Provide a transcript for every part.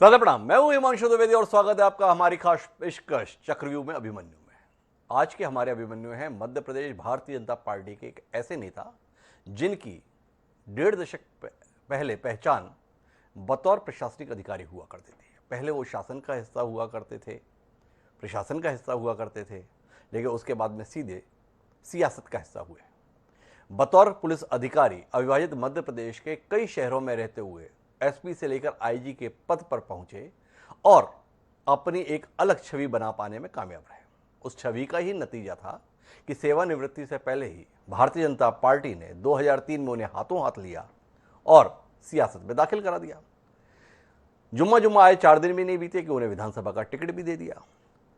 दादा प्रणाम, मैं हूं हिमांशु द्विवेदी और स्वागत है आपका हमारी खास पेशकश चक्रव्यूह में अभिमन्यु में। आज के हमारे अभिमन्यु हैं मध्य प्रदेश भारतीय जनता पार्टी के एक ऐसे नेता जिनकी 1.5 दशक पहले पहचान बतौर प्रशासनिक अधिकारी हुआ करती थी। पहले वो शासन का हिस्सा हुआ करते थे, प्रशासन का हिस्सा हुआ करते थे, लेकिन उसके बाद में सीधे सियासत का हिस्सा हुए। बतौर पुलिस अधिकारी अविभाजित मध्य प्रदेश के कई शहरों में रहते हुए एसपी से लेकर आईजी के पद पर पहुंचे और अपनी एक अलग छवि बना पाने में कामयाब रहे। उस छवि का ही नतीजा था कि सेवानिवृत्ति से पहले ही भारतीय जनता पार्टी ने 2003 में उन्हें हाथों हाथ लिया और सियासत में दाखिल करा दिया। जुम्मा आए 4 दिन भी नहीं बीते कि उन्हें विधानसभा का टिकट भी दे दिया।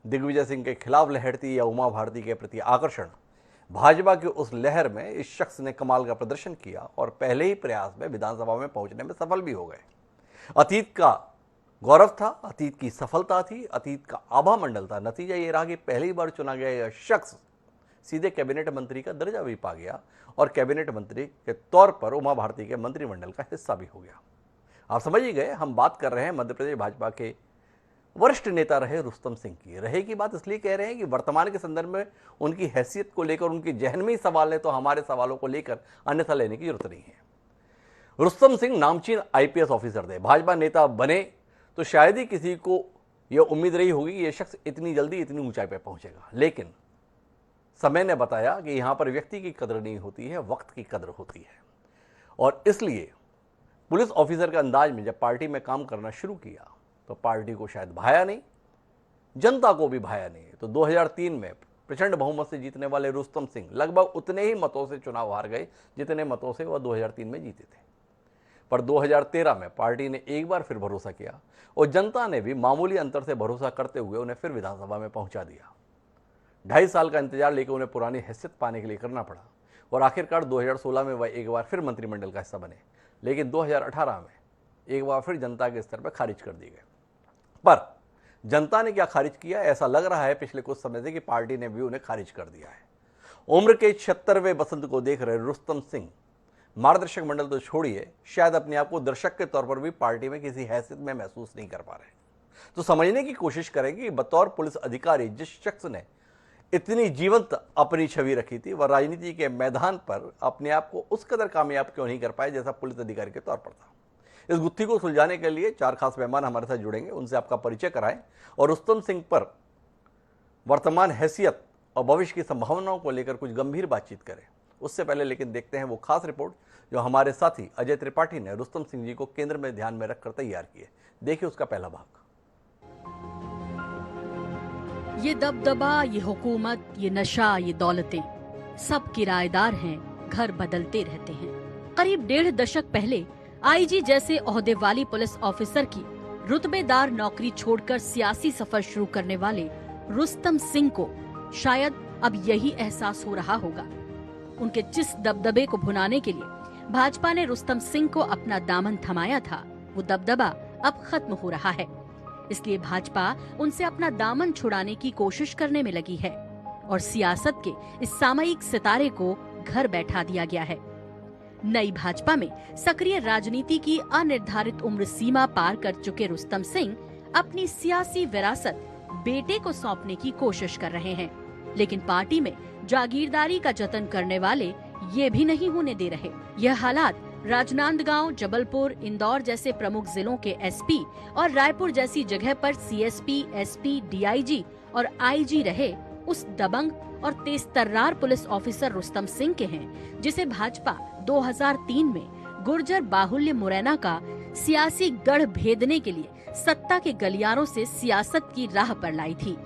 दिग्विजय सिंह के खिलाफ लहरती या उमा भारती के प्रति आकर्षण, भाजपा की उस लहर में इस शख्स ने कमाल का प्रदर्शन किया और पहले ही प्रयास में विधानसभा में पहुंचने में सफल भी हो गए। अतीत का गौरव था, अतीत की सफलता थी, अतीत का आभा मंडल था। नतीजा ये रहा कि पहली बार चुना गया यह शख्स सीधे कैबिनेट मंत्री का दर्जा भी पा गया और कैबिनेट मंत्री के तौर पर उमा भारती के मंत्रिमंडल का हिस्सा भी हो गया। आप समझ ही गए, हम बात कर रहे हैं मध्य प्रदेश भाजपा के वरिष्ठ नेता रहे रुस्तम सिंह की। रहे की बात इसलिए कह रहे हैं कि वर्तमान के संदर्भ में उनकी हैसियत को लेकर उनकी जहन में ही सवाल है, तो हमारे सवालों को लेकर अन्यथा लेने की जरूरत नहीं है। रुस्तम सिंह नामचीन आईपीएस ऑफिसर थे। भाजपा नेता बने तो शायद ही किसी को यह उम्मीद रही होगी कि यह शख्स इतनी जल्दी इतनी ऊंचाई पर पहुंचेगा, लेकिन समय ने बताया कि यहां पर व्यक्ति की कदर नहीं होती है, वक्त की कदर होती है। और इसलिए पुलिस ऑफिसर के अंदाज में जब पार्टी में काम करना शुरू किया तो पार्टी को शायद भाया नहीं, जनता को भी भाया नहीं। तो 2003 में प्रचंड बहुमत से जीतने वाले रुस्तम सिंह लगभग उतने ही मतों से चुनाव हार गए जितने मतों से वह 2003 में जीते थे। पर 2013 में पार्टी ने एक बार फिर भरोसा किया और जनता ने भी मामूली अंतर से भरोसा करते हुए उन्हें फिर विधानसभा में पहुंचा दिया। 2.5 साल का इंतजार लेकर उन्हें पुरानी हैसियत पाने के लिए करना पड़ा और आखिरकार 2016 में वह एक बार फिर मंत्रिमंडल का हिस्सा बने, लेकिन 2018 में एक बार फिर जनता के स्तर पर खारिज कर दिए गए। पर जनता ने क्या खारिज किया? ऐसा लग रहा है पिछले कुछ समय से कि पार्टी ने भी उन्हें खारिज कर दिया है। उम्र के 76वें बसंत को देख रहे रुस्तम सिंह मार्गदर्शक मंडल तो छोड़िए, शायद अपने आप को दर्शक के तौर पर भी पार्टी में किसी हैसियत में महसूस नहीं कर पा रहे। तो समझने की कोशिश करें कि बतौर पुलिस अधिकारी जिस शख्स ने इतनी जीवंत अपनी छवि रखी थी, वह राजनीति के मैदान पर अपने आप को उस कदर कामयाब क्यों नहीं कर पाए जैसा पुलिस अधिकारी के तौर पर था। इस गुत्थी को सुलझाने के लिए 4 खास मेहमान हमारे साथ जुड़ेंगे, उनसे आपका परिचय कराएं और रुस्तम सिंह पर वर्तमान हैसियत और भविष्य की संभावनाओं को लेकर कुछ गंभीर बातचीत करें। उससे पहले लेकिन देखते हैं वो खास रिपोर्ट जो हमारे साथी अजय त्रिपाठी ने रुस्तम सिंह जी को केंद्र में ध्यान में रखकर तैयार की है। देखिए उसका पहला भाग। ये दबदबा, ये हुकूमत, ये नशा, ये दौलतें, सब किराएदार हैं, घर बदलते रहते हैं। करीब 1.5 दशक पहले आईजी जैसे ओहदे वाली पुलिस ऑफिसर की रुतबेदार नौकरी छोड़कर सियासी सफर शुरू करने वाले रुस्तम सिंह को शायद अब यही एहसास हो रहा होगा। उनके जिस दबदबे को भुनाने के लिए भाजपा ने रुस्तम सिंह को अपना दामन थमाया था, वो दबदबा अब खत्म हो रहा है। इसलिए भाजपा उनसे अपना दामन छुड़ाने की कोशिश करने में लगी है और सियासत के इस सामयिक सितारे को घर बैठा दिया गया है। नई भाजपा में सक्रिय राजनीति की अनिर्धारित उम्र सीमा पार कर चुके रुस्तम सिंह अपनी सियासी विरासत बेटे को सौंपने की कोशिश कर रहे हैं, लेकिन पार्टी में जागीरदारी का जतन करने वाले ये भी नहीं होने दे रहे। यह हालात राजनांदगांव, जबलपुर, इंदौर जैसे प्रमुख जिलों के एसपी और रायपुर जैसी जगह पर सीएसपी, एसपी, डीआईजी और आईजी रहे उस दबंग और तेजतर्रार पुलिस ऑफिसर रुस्तम सिंह के हैं, जिसे भाजपा 2003 में गुर्जर बाहुल्य मुरैना का सियासी गढ़ भेदने के लिए सत्ता के गलियारों से सियासत की राह पर लाई थी।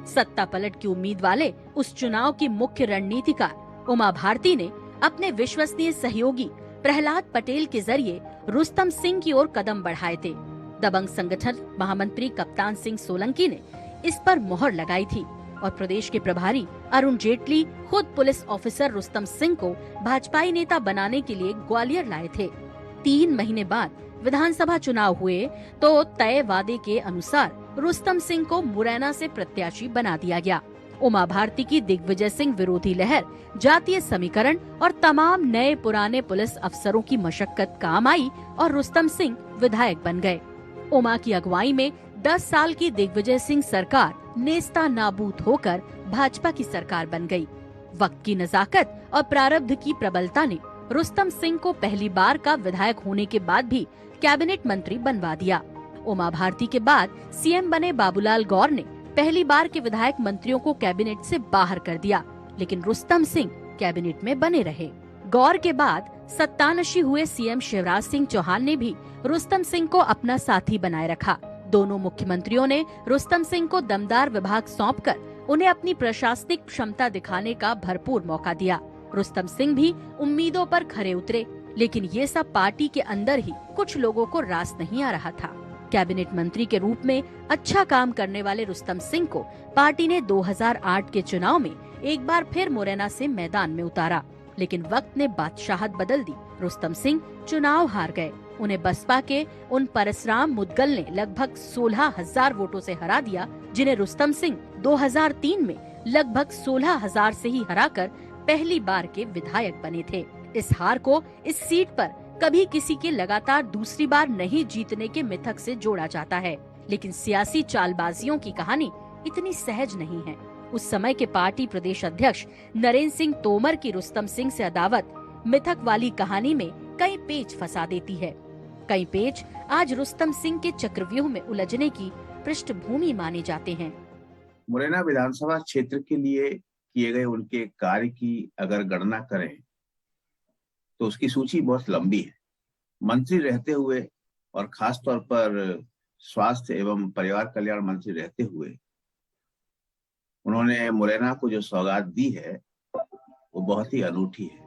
सत्ता पलट की उम्मीद वाले उस चुनाव की मुख्य रणनीतिकार उमा भारती ने अपने विश्वसनीय सहयोगी प्रहलाद पटेल के जरिए रुस्तम सिंह की ओर कदम बढ़ाए थे। दबंग संगठन महामंत्री कप्तान सिंह सोलंकी ने इस पर मोहर लगाई थी और प्रदेश के प्रभारी अरुण जेटली खुद पुलिस ऑफिसर रुस्तम सिंह को भाजपाई नेता बनाने के लिए ग्वालियर लाए थे। 3 महीने बाद विधानसभा चुनाव हुए तो तय वादे के अनुसार रुस्तम सिंह को मुरैना से प्रत्याशी बना दिया गया। उमा भारती की दिग्विजय सिंह विरोधी लहर, जातीय समीकरण और तमाम नए पुराने पुलिस अफसरों की मशक्कत काम आई और रुस्तम सिंह विधायक बन गए। उमा की अगुवाई में 10 साल की दिग्विजय सिंह सरकार नेस्ता नाबूद होकर भाजपा की सरकार बन गई। वक्त की नजाकत और प्रारब्ध की प्रबलता ने रुस्तम सिंह को पहली बार का विधायक होने के बाद भी कैबिनेट मंत्री बनवा दिया। उमा भारती के बाद सीएम बने बाबूलाल गौर ने पहली बार के विधायक मंत्रियों को कैबिनेट से बाहर कर दिया, लेकिन रुस्तम सिंह कैबिनेट में बने रहे। गौर के बाद सत्तानशी हुए सीएम शिवराज सिंह चौहान ने भी रुस्तम सिंह को अपना साथी बनाए रखा। दोनों मुख्यमंत्रियों ने रुस्तम सिंह को दमदार विभाग सौंपकर उन्हें अपनी प्रशासनिक क्षमता दिखाने का भरपूर मौका दिया। रुस्तम सिंह भी उम्मीदों पर खरे उतरे, लेकिन ये सब पार्टी के अंदर ही कुछ लोगों को रास नहीं आ रहा था। कैबिनेट मंत्री के रूप में अच्छा काम करने वाले रुस्तम सिंह को पार्टी ने 2008 के चुनाव में एक बार फिर मुरैना से मैदान में उतारा, लेकिन वक्त ने बादशाहत बदल दी। रुस्तम सिंह चुनाव हार गए। उन्हें बसपा के उन परसराम मुदगल ने लगभग 16,000 वोटों से हरा दिया, जिन्हें रुस्तम सिंह 2003 में लगभग 16,000 से ही हराकर पहली बार के विधायक बने थे। इस हार को इस सीट पर कभी किसी के लगातार दूसरी बार नहीं जीतने के मिथक से जोड़ा जाता है, लेकिन सियासी चालबाजियों की कहानी इतनी सहज नहीं है। उस समय के पार्टी प्रदेश अध्यक्ष नरेंद्र सिंह तोमर की रुस्तम सिंह से अदावत मिथक वाली कहानी में कई पेच फंसा देती है। कई पेच आज रुस्तम सिंह के चक्रव्यूह में उलझने की पृष्ठभूमि माने जाते हैं। मुरैना विधानसभा क्षेत्र के लिए किए गए उनके कार्य की अगर गणना करें तो उसकी सूची बहुत लंबी है। मंत्री रहते हुए और खास तौर पर स्वास्थ्य एवं परिवार कल्याण मंत्री रहते हुए उन्होंने मुरैना को जो सौगात दी है वो बहुत ही अनूठी है।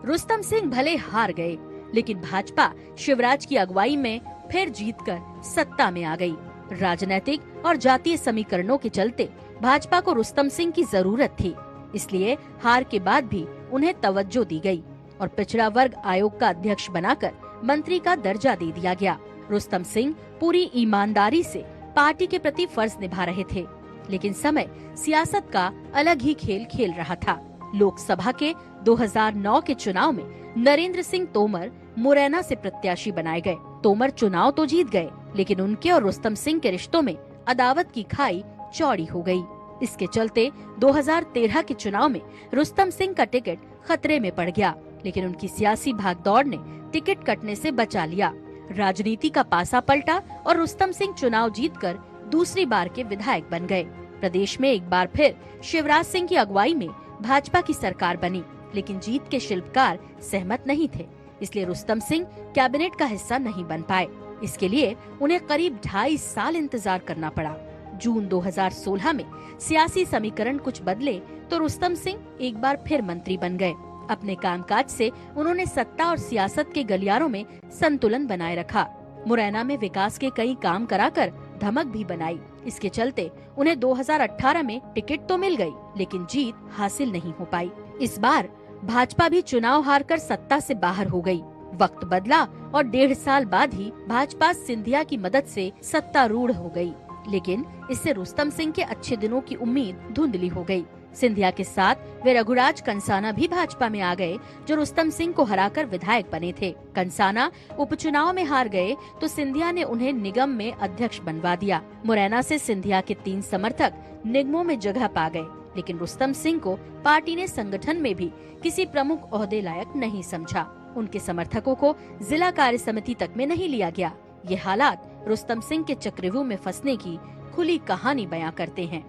रुस्तम सिंह भले हार गए, लेकिन भाजपा शिवराज की अगुवाई में फिर जीतकर सत्ता में आ गई। राजनीतिक और जातीय समीकरणों के चलते भाजपा को रुस्तम सिंह की जरूरत थी, इसलिए हार के बाद भी उन्हें तवज्जो दी गई और पिछड़ा वर्ग आयोग का अध्यक्ष बनाकर मंत्री का दर्जा दे दिया गया। रुस्तम सिंह पूरी ईमानदारी से पार्टी के प्रति फर्ज निभा रहे थे, लेकिन समय सियासत का अलग ही खेल खेल रहा था। लोकसभा के 2009 के चुनाव में नरेंद्र सिंह तोमर मुरैना से प्रत्याशी बनाए गए। तोमर चुनाव तो जीत गए, लेकिन उनके और रुस्तम सिंह के रिश्तों में अदावत की खाई चौड़ी हो गई। इसके चलते 2013 के चुनाव में रुस्तम सिंह का टिकट खतरे में पड़ गया, लेकिन उनकी सियासी भागदौड़ ने टिकट कटने से बचा लिया। राजनीति का पासा पलटा और रुस्तम सिंह चुनाव जीतकर दूसरी बार के विधायक बन गए। प्रदेश में एक बार फिर शिवराज सिंह की अगुवाई में भाजपा की सरकार बनी, लेकिन जीत के शिल्पकार सहमत नहीं थे, इसलिए रुस्तम सिंह कैबिनेट का हिस्सा नहीं बन पाए। इसके लिए उन्हें करीब 2.5 साल इंतजार करना पड़ा। जून 2016 में सियासी समीकरण कुछ बदले तो रुस्तम सिंह एक बार फिर मंत्री बन गए। अपने कामकाज से उन्होंने सत्ता और सियासत के गलियारों में संतुलन बनाए रखा। मुरैना में विकास के कई काम कराकर धमक भी बनाई। इसके चलते उन्हें 2018 में टिकट तो मिल गई, लेकिन जीत हासिल नहीं हो पाई। इस बार भाजपा भी चुनाव हारकर सत्ता से बाहर हो गई। वक्त बदला और 1.5 साल बाद ही भाजपा सिंधिया की मदद से सत्तारूढ़ हो गई, लेकिन इससे रुस्तम सिंह के अच्छे दिनों की उम्मीद धुंधली हो गई। सिंधिया के साथ वे रघुराज कंसाना भी भाजपा में आ गए, जो रुस्तम सिंह को हराकर विधायक बने थे। कंसाना उपचुनाव में हार गए तो सिंधिया ने उन्हें निगम में अध्यक्ष बनवा दिया। मुरैना से सिंधिया के 3 समर्थक निगमों में जगह पा गए, लेकिन रुस्तम सिंह को पार्टी ने संगठन में भी किसी प्रमुख ओहदे लायक नहीं समझा। उनके समर्थकों को जिला कार्य समिति तक में नहीं लिया गया। ये हालात रुस्तम सिंह के चक्रव्यूह में फंसने की खुली कहानी बयां करते हैं।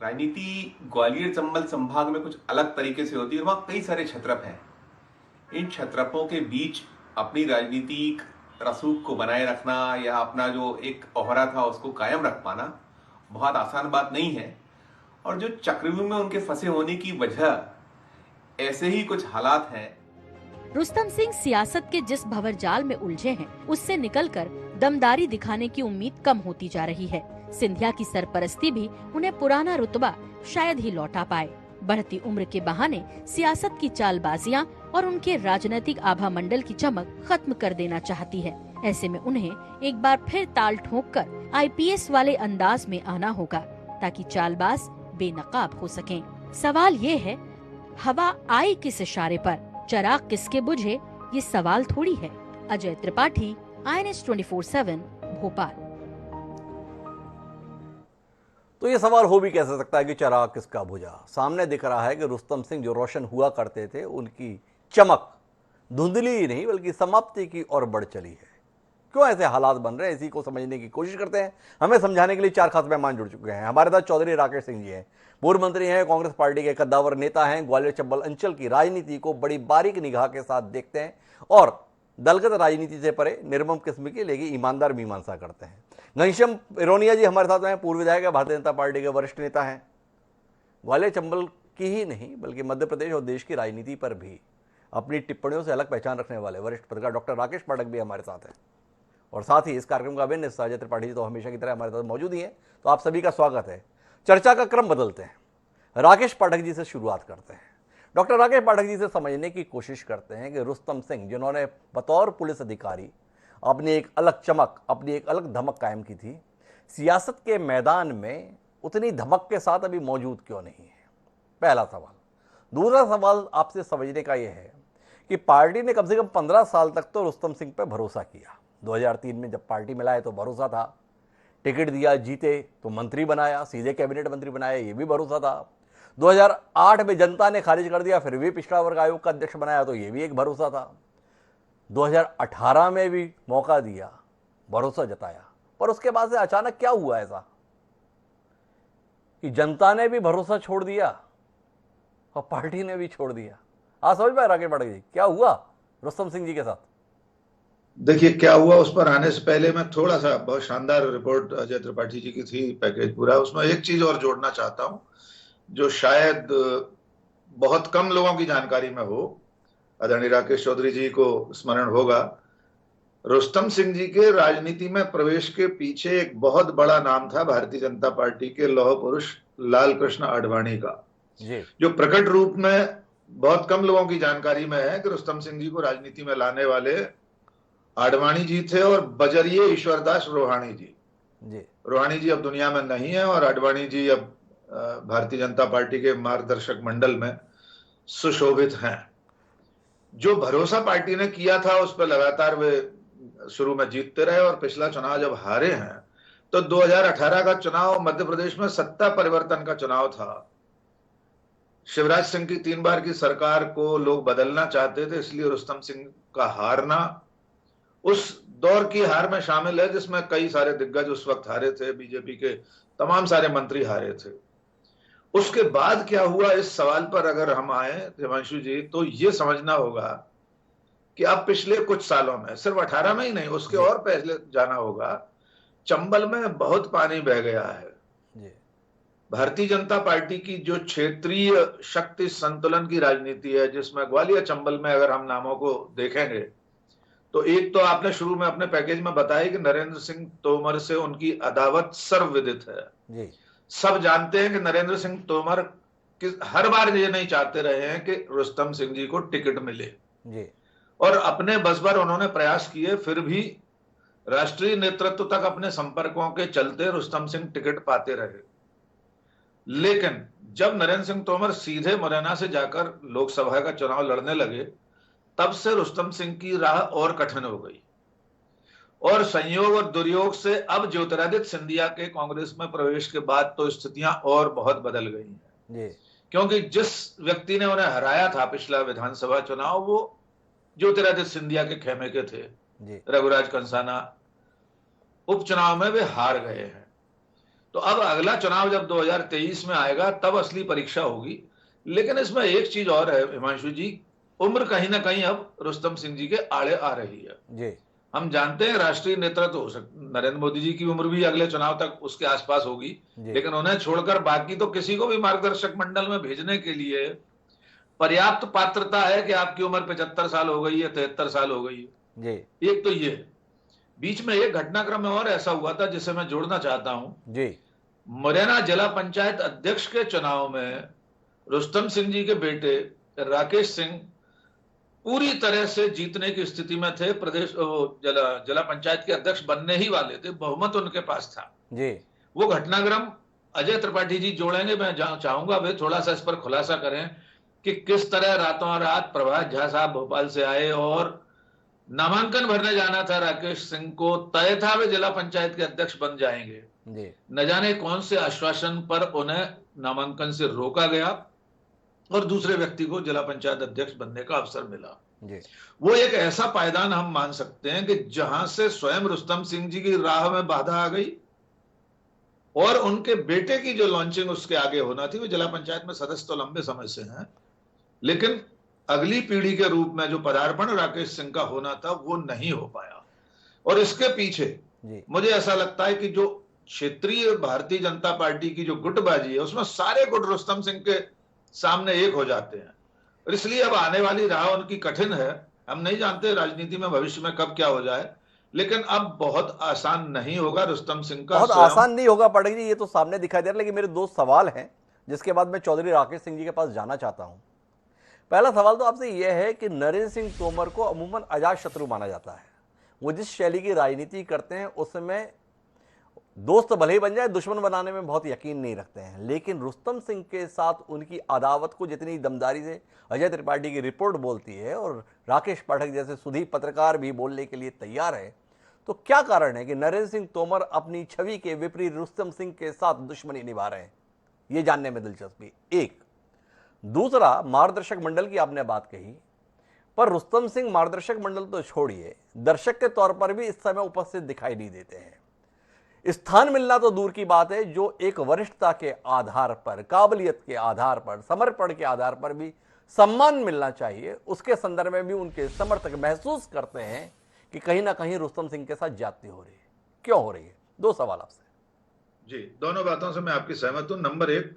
राजनीति ग्वालियर चंबल संभाग में कुछ अलग तरीके से होती है। वहाँ कई सारे क्षत्रप हैं। इन क्षत्रपों के बीच अपनी राजनीतिक रसूख को बनाए रखना या अपना जो एक ओहरा था उसको कायम रख पाना बहुत आसान बात नहीं है। और जो चक्रव्यूह में उनके फंसे होने की वजह ऐसे ही कुछ हालात हैं। रुस्तम सिंह सियासत के जिस भंवर जाल में उलझे हैं, उससे निकलकर दमदारी दिखाने की उम्मीद कम होती जा रही है। सिंधिया की सरपरस्ती भी उन्हें पुराना रुतबा शायद ही लौटा पाए। बढ़ती उम्र के बहाने सियासत की चालबाजियां और उनके राजनीतिक आभा मंडल की चमक खत्म कर देना चाहती है। ऐसे में उन्हें एक बार फिर ताल ठोंककर आईपीएस वाले अंदाज में आना होगा, ताकि चालबाज बेनकाब हो सकें। सवाल ये है, हवा आई किस इशारे पर, चराग किसके बुझे, ये सवाल थोड़ी है। अजय त्रिपाठी, INS 24/7, भोपाल। तो ये सवाल हो भी कैसे सकता है कि चिराग किसका बुझा। सामने दिख रहा है कि रुस्तम सिंह जो रोशन हुआ करते थे, उनकी चमक धुंधली ही नहीं बल्कि समाप्ति की ओर बढ़ चली है। क्यों ऐसे हालात बन रहे हैं, इसी को समझने की कोशिश करते हैं। हमें समझाने के लिए चार खास मेहमान जुड़ चुके हैं। हमारे साथ चौधरी राकेश सिंह जी हैं, पूर्व मंत्री हैं, कांग्रेस पार्टी के कद्दावर नेता हैं, ग्वालियर चंबल अंचल की राजनीति को बड़ी बारीक निगाह के साथ देखते हैं और दलगत राजनीति से परे निर्मम किस्म की लेकिन ईमानदार मीमांसा करते हैं। घनश्याम इरोनिया जी हमारे साथ हैं, पूर्व विधायक है, भारतीय जनता पार्टी के वरिष्ठ नेता हैं। ग्वालियर चंबल की ही नहीं बल्कि मध्य प्रदेश और देश की राजनीति पर भी अपनी टिप्पणियों से अलग पहचान रखने वाले वरिष्ठ पत्रकार डॉक्टर राकेश पाठक भी हमारे साथ हैं। और साथ ही इस कार्यक्रम का अभिन्न हिस्सा अजय त्रिपाठी जी तो हमेशा की तरह हमारे साथ मौजूद ही हैं। तो आप सभी का स्वागत है। चर्चा का क्रम बदलते हैं, राकेश पाठक जी से शुरुआत करते हैं। डॉक्टर राकेश पाठक जी से समझने की कोशिश करते हैं कि रुस्तम सिंह जिन्होंने बतौर पुलिस अधिकारी अपनी एक अलग चमक, अपनी एक अलग धमक कायम की थी, सियासत के मैदान में उतनी धमक के साथ अभी मौजूद क्यों नहीं है, पहला सवाल। दूसरा सवाल आपसे समझने का यह है कि पार्टी ने कम से कम 15 साल तक तो रुस्तम सिंह पर भरोसा किया। 2003 में जब पार्टी में लाए तो भरोसा था, टिकट दिया, जीते तो मंत्री बनाया, सीधे कैबिनेट मंत्री बनाया, ये भी भरोसा था। 2008 में जनता ने खारिज कर दिया, फिर भी पिछड़ा वर्ग आयोग का अध्यक्ष बनाया, तो ये भी एक भरोसा था। 2018 में भी मौका दिया, भरोसा जताया, पर उसके बाद से अचानक क्या हुआ ऐसा कि जनता ने भी भरोसा छोड़ दिया और पार्टी ने भी छोड़ दिया। आप समझ पाए राकेश पाठक जी, क्या हुआ रुस्तम सिंह जी के साथ? देखिए क्या हुआ, उस पर आने से पहले मैं थोड़ा सा, बहुत शानदार रिपोर्ट अजय त्रिपाठी जी की थी, पैकेज पूरा, उसमें एक चीज और जोड़ना चाहता हूं जो शायद बहुत कम लोगों की जानकारी में हो। आदरणीय राकेश चौधरी जी को स्मरण होगा, रुस्तम सिंह जी के राजनीति में प्रवेश के पीछे एक बहुत बड़ा नाम था भारतीय जनता पार्टी के लौह पुरुष लाल कृष्ण आडवाणी का, जो प्रकट रूप में बहुत कम लोगों की जानकारी में है कि रुस्तम सिंह जी को राजनीति में लाने वाले आडवाणी जी थे और बजरिए ईश्वरदास रोहाणी जी। रोहाणी जी अब दुनिया में नहीं है और आडवाणी जी अब भारतीय जनता पार्टी के मार्गदर्शक मंडल में सुशोभित हैं। जो भरोसा पार्टी ने किया था उस पर लगातार वे शुरू में जीतते रहे और पिछला चुनाव जब हारे हैं तो 2018 का चुनाव मध्य प्रदेश में सत्ता परिवर्तन का चुनाव था। शिवराज सिंह की 3 बार की सरकार को लोग बदलना चाहते थे, इसलिए रुस्तम सिंह का हारना उस दौर की हार में शामिल है जिसमें कई सारे दिग्गज उस वक्त हारे थे, बीजेपी के तमाम सारे मंत्री हारे थे। उसके बाद क्या हुआ, इस सवाल पर अगर हम आए हिमांशु जी, तो ये समझना होगा कि अब पिछले कुछ सालों में, सिर्फ 18 में ही नहीं, उसके और पहले जाना होगा, चंबल में बहुत पानी बह गया है। भारतीय जनता पार्टी की जो क्षेत्रीय शक्ति संतुलन की राजनीति है, जिसमें ग्वालियर चंबल में अगर हम नामों को देखेंगे तो एक तो आपने शुरू में अपने पैकेज में बताया कि नरेंद्र सिंह तोमर से उनकी अदावत सर्वविदित है। सब जानते हैं कि नरेंद्र सिंह तोमर हर बार ये नहीं चाहते रहे हैं कि रुस्तम सिंह जी को टिकट मिले और अपने बस भर उन्होंने प्रयास किए, फिर भी राष्ट्रीय नेतृत्व तक अपने संपर्कों के चलते रुस्तम सिंह टिकट पाते रहे। लेकिन जब नरेंद्र सिंह तोमर सीधे मुरैना से जाकर लोकसभा का चुनाव लड़ने लगे, तब से रुस्तम सिंह की राह और कठिन हो गई और संयोग और दुर्योग से अब ज्योतिरादित्य सिंधिया के कांग्रेस में प्रवेश के बाद तो स्थितियां और बहुत बदल गई हैं। क्योंकि जिस व्यक्ति ने उन्हें हराया था पिछला विधानसभा चुनाव, वो ज्योतिरादित्य सिंधिया के खेमे के थे, रघुराज कंसाना। उपचुनाव में वे हार गए हैं। तो अब अगला चुनाव जब 2023 में आएगा तब असली परीक्षा होगी। लेकिन इसमें एक चीज और है हिमांशु जी, उम्र कहीं ना कहीं अब रुस्तम सिंह जी के आड़े आ रही है। हम जानते हैं राष्ट्रीय नेतृत्व हो सकता, नरेंद्र मोदी जी की उम्र भी अगले चुनाव तक उसके आसपास होगी, लेकिन उन्हें छोड़कर बाकी तो किसी को भी मार्गदर्शक मंडल में भेजने के लिए पर्याप्त पात्रता है कि आपकी उम्र 75 साल हो गई है, 73 साल हो गई है। एक तो ये बीच में एक घटनाक्रम और ऐसा हुआ था जिसे मैं जोड़ना चाहता हूं। मुरैना जिला पंचायत अध्यक्ष के चुनाव में रुस्तम सिंह जी के बेटे राकेश सिंह पूरी तरह से जीतने की स्थिति में थे। प्रदेश जिला पंचायत के अध्यक्ष बनने ही वाले थे, बहुमत उनके पास था। वो घटनाक्रम अजय त्रिपाठी जी जोड़ेंगे, मैं चाहूंगा वे थोड़ा सा इस पर खुलासा करें कि किस तरह रातों रात प्रभात झा साहब भोपाल से आए और नामांकन भरने जाना था राकेश सिंह को, तय था वे जिला पंचायत के अध्यक्ष बन जाएंगे। जी न जाने कौन से आश्वासन पर उन्हें नामांकन से रोका गया और दूसरे व्यक्ति को जिला पंचायत अध्यक्ष बनने का अवसर मिला। जी वो एक ऐसा पायदान हम मान सकते हैं कि जहां से स्वयं रुस्तम सिंह जी की राह में बाधा आ गई और उनके बेटे की जो लॉन्चिंग उसके आगे होना थी, वो जिला पंचायत में सदस्य तो लंबे समय से हैं, लेकिन अगली पीढ़ी के रूप में जो पदार्पण राकेश सिंह का होना था वो नहीं हो पाया। और इसके पीछे जी मुझे ऐसा लगता है कि जो क्षेत्रीय भारतीय जनता पार्टी की जो गुटबाजी है, उसमें सारे गुट रुस्तम सिंह के सामने एक हो जाते हैं और इसलिए अब आने वाली राह उनकी कठिन है। हम नहीं जानते राजनीति में भविष्य में कब क्या हो जाए, लेकिन अब बहुत आसान नहीं होगा रुस्तम सिंह का बहुत स्वयं। आसान नहीं होगा पाठक जी, ये तो सामने दिखाई दे रहा है। लेकिन मेरे दो सवाल हैं जिसके बाद मैं चौधरी राकेश सिंह जी के पास जाना चाहता हूं। पहला सवाल तो आपसे यह है कि नरेंद्र सिंह तोमर को अमूमन अजात शत्रु माना जाता है। वो जिस शैली की राजनीति करते हैं उसमें दोस्त भले ही बन जाए, दुश्मन बनाने में बहुत यकीन नहीं रखते हैं। लेकिन रुस्तम सिंह के साथ उनकी अदावत को जितनी दमदारी से अजय त्रिपाठी की रिपोर्ट बोलती है और राकेश पाठक जैसे सुधी पत्रकार भी बोलने के लिए तैयार है, तो क्या कारण है कि नरेंद्र सिंह तोमर अपनी छवि के विपरीत रुस्तम सिंह के साथ दुश्मनी निभा रहे हैं? ये जानने में दिलचस्पी एक। दूसरा, मार्गदर्शक मंडल की आपने बात कही, पर रुस्तम सिंह मार्गदर्शक मंडल तो छोड़िए, दर्शक के तौर पर भी इस समय उपस्थित दिखाई नहीं देते हैं। स्थान मिलना तो दूर की बात है, जो एक वरिष्ठता के आधार पर, काबिलियत के आधार पर, समर्पण के आधार पर भी सम्मान मिलना चाहिए, उसके संदर्भ में भी उनके समर्थक महसूस करते हैं कि कहीं ना कहीं रुस्तम सिंह के साथ ज्यादती हो रही है। क्यों हो रही है? दो सवाल आपसे। जी, दोनों बातों से मैं आपकी सहमत हूं। नंबर एक,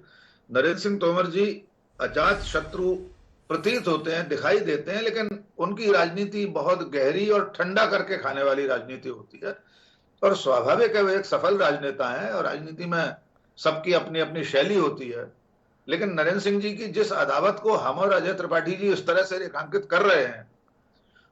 नरेंद्र सिंह तोमर जी अजात शत्रु प्रतीत होते हैं, दिखाई देते हैं, लेकिन उनकी राजनीति बहुत गहरी और ठंडा करके खाने वाली राजनीति होती है और स्वाभाविक है वे एक सफल राजनेता हैं और राजनीति में सबकी अपनी अपनी शैली होती है। लेकिन नरेंद्र सिंह जी की जिस अदावत को हम और अजय त्रिपाठी जी इस तरह से रेखांकित कर रहे हैं,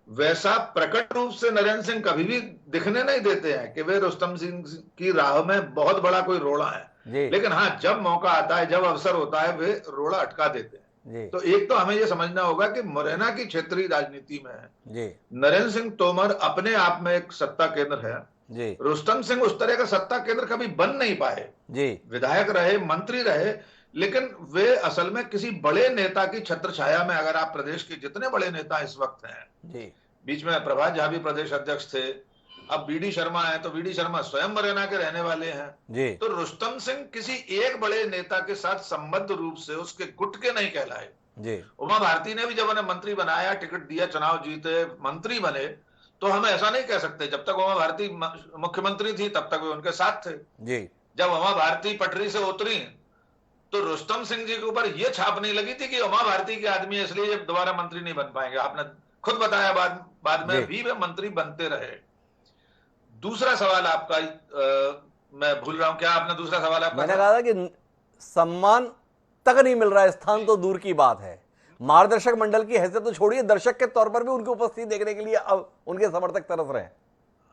वैसा प्रकट रूप से नरेंद्र सिंह कभी भी दिखने नहीं देते हैं कि वे रुस्तम सिंह की राह में बहुत बड़ा कोई रोड़ा है। लेकिन हाँ, जब मौका आता है, जब अवसर होता है, वे रोड़ा अटका देते हैं। तो एक तो हमें यह समझना होगा कि मुरैना की क्षेत्रीय राजनीति में नरेंद्र सिंह तोमर अपने आप में एक सत्ता केंद्र है। रुस्तम सिंह उस तरह का सत्ता केंद्र कभी बन नहीं पाए। विधायक रहे, मंत्री रहे, लेकिन वे असल में किसी बड़े नेता की छत्र छाया में, अगर आप प्रदेश के जितने बड़े नेता इस वक्त हैं, बीच में प्रभात झा भी प्रदेश अध्यक्ष थे, अब बीडी शर्मा है, तो बीडी शर्मा स्वयं मुरैना के रहने वाले हैं। तो रुस्तम सिंह किसी एक बड़े नेता के साथ संबद्ध रूप से उसके गुट के नहीं कहलाए। उमा भारती ने भी जब उन्हें मंत्री बनाया, टिकट दिया, चुनाव जीते, मंत्री बने, तो हम ऐसा नहीं कह सकते जब तक उमा भारती मुख्यमंत्री थी तब तक वे उनके साथ थे। जब उमा भारती पटरी से उतरी तो रुस्तम सिंह जी के ऊपर यह छाप नहीं लगी थी कि उमा भारती के आदमी इसलिए जब दोबारा मंत्री नहीं बन पाएंगे। आपने खुद बताया बाद में भी वे मंत्री बनते रहे। दूसरा सवाल आपका मैं भूल रहा हूं, क्या आपने दूसरा सवाल आपका? मैंने कहा था कि सम्मान तक नहीं मिल रहा है, स्थान तो दूर की बात है। मार्गदर्शक मंडल की हैसियत तो छोड़िए, दर्शक के तौर पर भी उनकी उपस्थिति देखने के लिए अब उनके समर्थक तरस रहे हैं।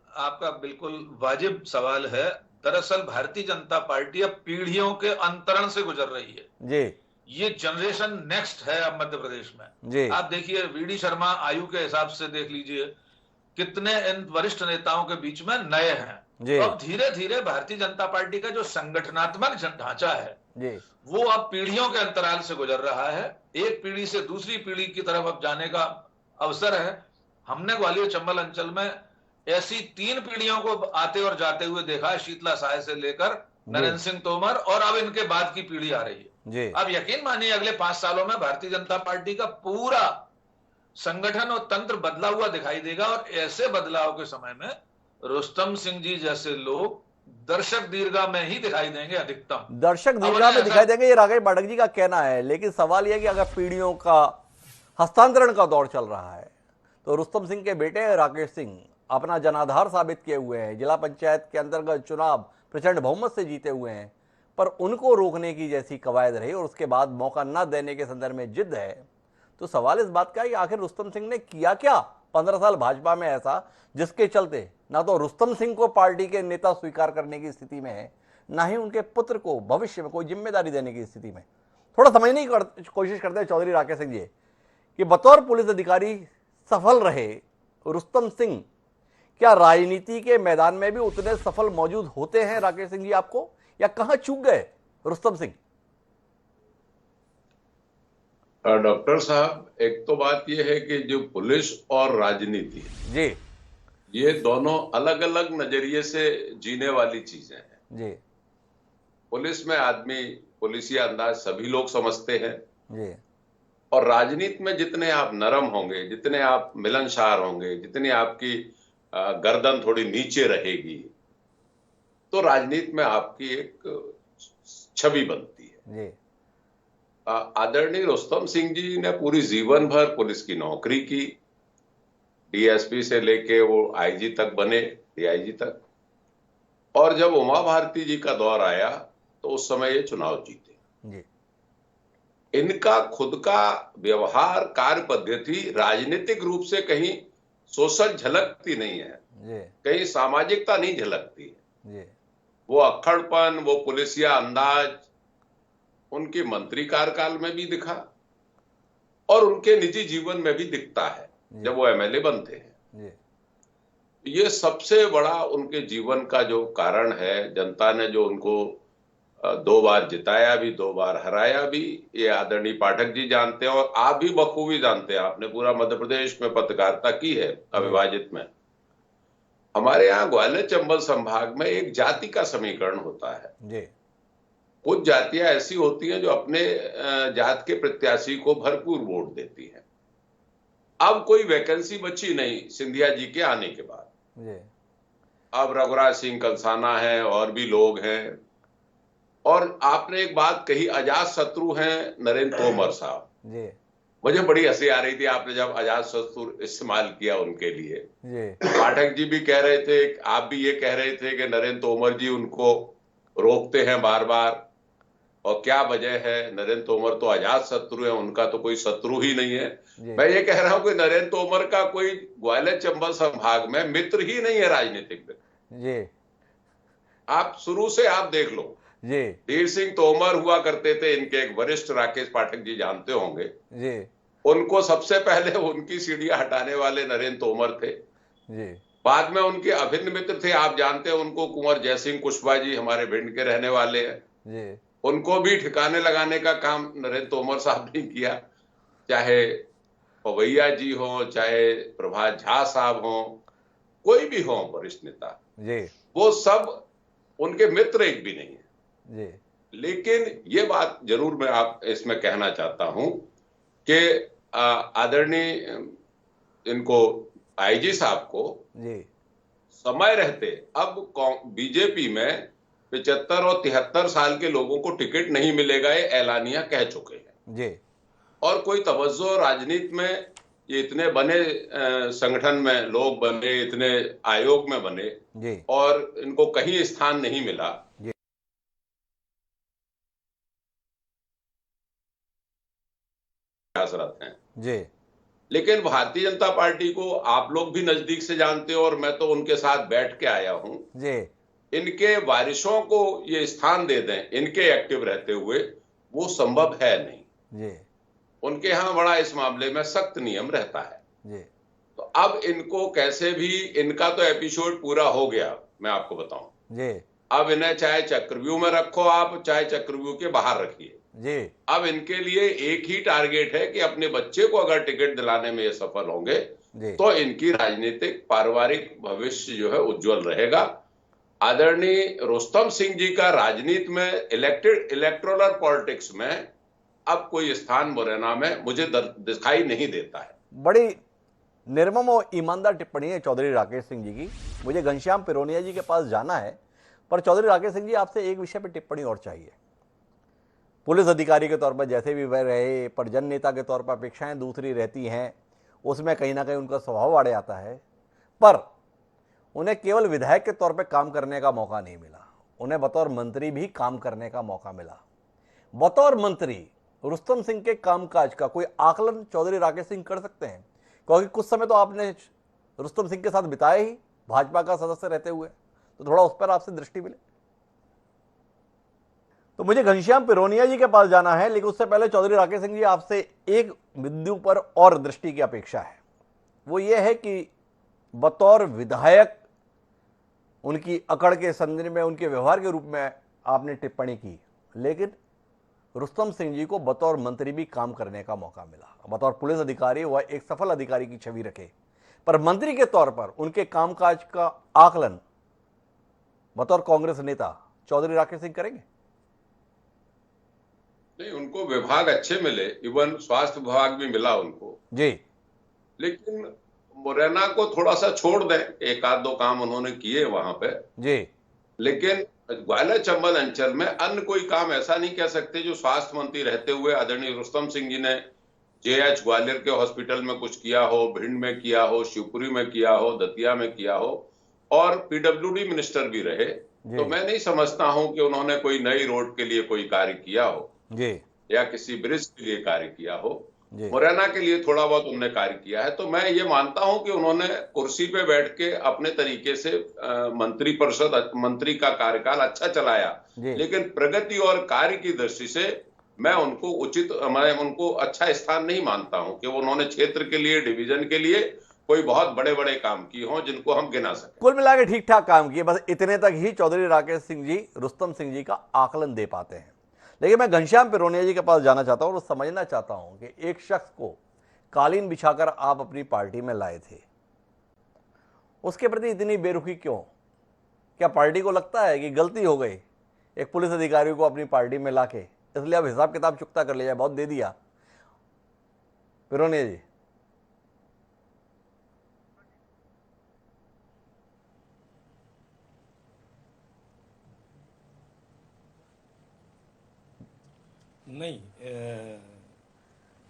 आपका बिल्कुल वाजिब सवाल है। दरअसल भारतीय जनता पार्टी अब पीढ़ियों के अंतरण से गुजर रही है। ये जनरेशन नेक्स्ट है अब मध्य प्रदेश में। आप देखिए, वीडी शर्मा आयु के हिसाब से देख लीजिए कितने इन वरिष्ठ नेताओं के बीच में नए हैं। तो अब धीरे धीरे भारतीय जनता पार्टी का जो संगठनात्मक ढांचा है वो अब पीढ़ियों के अंतराल से गुजर रहा है। एक पीढ़ी से दूसरी पीढ़ी की तरफ अब जाने का अवसर है। हमने ग्वालियर चंबल अंचल में ऐसी 3 पीढ़ियों को आते और जाते हुए देखा है, शीतला साय से लेकर नरेंद्र सिंह तोमर, और अब इनके बाद की पीढ़ी आ रही है। अब यकीन मानिए अगले 5 सालों में भारतीय जनता पार्टी का पूरा संगठन और तंत्र बदला हुआ दिखाई देगा और ऐसे बदलाव के समय में रुस्तम सिंह जी जैसे लोग दर्शक दीर्घा में ही दिखाई देंगे, अधिकतम दर्शक दीर्घा में दिखाई देंगे, ये राकेश पाठक जी का कहना है। लेकिन सवाल यह कि अगर पीढ़ियों का हस्तांतरण का दौर चल रहा है तो रुस्तम सिंह के बेटे राकेश सिंह अपना जनाधार साबित किए हुए हैं, जिला पंचायत के अंतर्गत चुनाव प्रचंड बहुमत से जीते हुए हैं, पर उनको रोकने की जैसी कवायद रही और उसके बाद मौका न देने के संदर्भ में जिद है। तो सवाल इस बात का है कि आखिर रुस्तम सिंह ने किया क्या 15 साल भाजपा में ऐसा जिसके चलते ना तो रुस्तम सिंह को पार्टी के नेता स्वीकार करने की स्थिति में है, ना ही उनके पुत्र को भविष्य में कोई जिम्मेदारी देने की स्थिति में। थोड़ा समझने की कोशिश करते हैं चौधरी राकेश सिंह जी कि बतौर पुलिस अधिकारी सफल रहे रुस्तम सिंह क्या राजनीति के मैदान में भी उतने सफल मौजूद होते हैं राकेश सिंह जी आपको, या कहां चूक गए रुस्तम सिंह? डॉक्टर साहब, एक तो बात यह है कि जो पुलिस और राजनीति जी ये दोनों अलग अलग नजरिए से जीने वाली चीजें हैं। जी पुलिस में आदमी पुलिसिया अंदाज सभी लोग समझते हैं, जी और राजनीति में जितने आप नरम होंगे, जितने आप मिलनसार होंगे, जितनी आपकी गर्दन थोड़ी नीचे रहेगी, तो राजनीति में आपकी एक छवि बनती है। जी आदरणीय रुस्तम सिंह जी ने पूरी जीवन भर पुलिस की नौकरी की, डीएसपी से लेके वो आईजी तक बने, डीआईजी तक, और जब उमा भारती जी का दौर आया तो उस समय ये चुनाव जीते। जी इनका खुद का व्यवहार, कार्य पद्धति राजनीतिक रूप से कहीं सोशल झलकती नहीं है, जी कहीं सामाजिकता नहीं झलकती है। जी वो अक्खड़पन, वो पुलिसिया अंदाज उनके मंत्री कार्यकाल में भी दिखा और उनके निजी जीवन में भी दिखता है जब वो एमएलए बनते हैं। जी ये सबसे बड़ा उनके जीवन का जो कारण है, जनता ने जो उनको 2 बार जिताया भी, 2 बार हराया भी, ये आदरणीय पाठक जी जानते हैं और आप भी बखूबी जानते हैं। आपने पूरा मध्य प्रदेश में पत्रकारिता की है अविभाजित में। हमारे यहाँ ग्वालियर चंबल संभाग में एक जाति का समीकरण होता है। जी कुछ जातियां ऐसी होती हैं जो अपने जात के प्रत्याशी को भरपूर वोट देती हैं। अब कोई वैकेंसी बची नहीं सिंधिया जी के आने के बाद। जी अब रघुराज सिंह कंसाना है और भी लोग हैं, और आपने एक बात कही, अजात शत्रु हैं नरेंद्र तोमर साहब। जी मुझे बड़ी हंसी आ रही थी आपने जब अजात शत्रु इस्तेमाल किया उनके लिए। जी पाठक जी भी कह रहे थे, आप भी ये कह रहे थे कि नरेंद्र तोमर जी उनको रोकते हैं बार बार, और क्या वजह है? नरेंद्र तोमर तो अजात शत्रु है, उनका तो कोई शत्रु ही नहीं है। मैं ये कह रहा हूं कि नरेंद्र तोमर का कोई ग्वालियर चंबल संभाग में मित्र ही नहीं है राजनीतिक में। जी आप शुरू से आप देख लो, जी धीर सिंह तोमर हुआ करते थे, इनके एक वरिष्ठ, राकेश पाठक जी जानते होंगे। जी उनको सबसे पहले उनकी सीढ़ियां हटाने वाले नरेंद्र तोमर थे। जी बाद में उनके अभिन्न मित्र थे, आप जानते हैं उनको, कुंवर जयसिंह कुशवाहा जी, हमारे भिंड के रहने वाले हैं। जी उनको भी ठिकाने लगाने का काम नरेंद्र तोमर साहब ने किया, चाहे पवैया जी हो, चाहे प्रभात झा साहब हो, कोई भी हो वरिष्ठ नेता, जी वो सब उनके मित्र एक भी नहीं है। जी लेकिन ये बात जरूर मैं आप इसमें कहना चाहता हूं कि आदरणीय इनको आईजी साहब को जी समय रहते अब बीजेपी में 75 और 73 साल के लोगों को टिकट नहीं मिलेगा, ये ऐलानिया कह चुके हैं। जी और कोई तवज्जो राजनीति में, ये इतने बने संगठन में लोग बने, इतने आयोग में बने, जी और इनको कहीं स्थान नहीं मिला। प्रयासरत हैं जी लेकिन भारतीय जनता पार्टी को आप लोग भी नजदीक से जानते हो, और मैं तो उनके साथ बैठ के आया हूं। जी इनके वारिसों को ये स्थान दे दें इनके एक्टिव रहते हुए, वो संभव है नहीं। जी उनके यहाँ बड़ा इस मामले में सख्त नियम रहता है। जी तो अब इनको कैसे भी, इनका तो एपिसोड पूरा हो गया, मैं आपको बताऊं। जी अब इन्हें चाहे चक्रव्यूह में रखो आप, चाहे चक्रव्यूह के बाहर रखिए, जी अब इनके लिए एक ही टारगेट है कि अपने बच्चे को अगर टिकट दिलाने में ये सफल होंगे जी तो इनकी राजनीतिक पारिवारिक भविष्य जो है उज्जवल रहेगा। आदरणीय रुस्तम सिंह जी का राजनीति में इलेक्टोरल पॉलिटिक्स में अब कोई स्थान मुरैना में मुझे दिखाई नहीं देता है। बड़ी निर्मम और ईमानदार टिप्पणी है चौधरी राकेश सिंह जी की। मुझे घनश्याम पिरोनिया जी के पास जाना है, पर चौधरी राकेश सिंह जी आपसे एक विषय पर टिप्पणी और चाहिए। पुलिस अधिकारी के तौर पर जैसे भी वह रहे, पर जन नेता के तौर पर अपेक्षाएं दूसरी रहती हैं, उसमें कहीं ना कहीं उनका स्वभाव आड़े आता है। पर उन्हें केवल विधायक के तौर पर काम करने का मौका नहीं मिला, उन्हें बतौर मंत्री भी काम करने का मौका मिला। बतौर मंत्री रुस्तम सिंह के कामकाज का कोई आकलन चौधरी राकेश सिंह कर सकते हैं? क्योंकि कुछ समय तो आपने रुस्तम सिंह के साथ बिताया ही भाजपा का सदस्य रहते हुए, तो थोड़ा उस पर आपसे दृष्टि मिले। तो मुझे घनश्याम पिरोनिया जी के पास जाना है, लेकिन उससे पहले चौधरी राकेश सिंह जी आपसे एक बिंदु पर और दृष्टि की अपेक्षा है। वो ये है कि बतौर विधायक उनकी अकड़ के संदर्भ में, उनके व्यवहार के रूप में आपने टिप्पणी की, लेकिन रुस्तम सिंह जी को बतौर मंत्री भी काम करने का मौका मिला। बतौर पुलिस अधिकारी वह एक सफल अधिकारी की छवि रखे, पर मंत्री के तौर पर उनके कामकाज का आकलन बतौर कांग्रेस नेता चौधरी राकेश सिंह करेंगे? नहीं, उनको विभाग अच्छे मिले, इवन स्वास्थ्य विभाग भी मिला उनको जी, लेकिन मुरैना को थोड़ा सा छोड़ दें, एक आध दो काम उन्होंने किए वहां पे जी, लेकिन ग्वालियर चंबल अंचल में अन्य कोई काम ऐसा नहीं कह सकते जो स्वास्थ्य मंत्री रहते हुए आदरणीय रुस्तम सिंह जी ने जेएच ग्वालियर के हॉस्पिटल में कुछ किया हो, भिंड में किया हो, शिवपुरी में किया हो, दतिया में किया हो, और पीडब्ल्यूडी मिनिस्टर भी रहे। तो मैं नहीं समझता हूं कि उन्होंने कोई नई रोड के लिए कोई कार्य किया हो जी, या किसी ब्रिज के लिए कार्य किया हो। जी। मुरैना के लिए थोड़ा बहुत उन्होंने कार्य किया है, तो मैं ये मानता हूं कि उन्होंने कुर्सी पे बैठ के अपने तरीके से मंत्री परिषद, मंत्री का कार्यकाल अच्छा चलाया, लेकिन प्रगति और कार्य की दृष्टि से मैं उनको अच्छा स्थान नहीं मानता हूं कि उन्होंने क्षेत्र के लिए, डिवीजन के लिए कोई बहुत बड़े बड़े काम किए हों जिनको हम गिना सकें। कुल मिला के ठीक ठाक काम किए, बस इतने तक ही चौधरी राकेश सिंह जी रुस्तम सिंह जी का आकलन दे पाते हैं। लेकिन मैं घनश्याम पिरोनिया जी के पास जाना चाहता हूं और समझना चाहता हूं कि एक शख्स को कालीन बिछाकर आप अपनी पार्टी में लाए थे, उसके प्रति इतनी बेरुखी क्यों? क्या पार्टी को लगता है कि गलती हो गई एक पुलिस अधिकारी को अपनी पार्टी में लाके, इसलिए अब हिसाब किताब चुकता कर लिया, बहुत दे दिया? पिरोनिया जी। नहीं,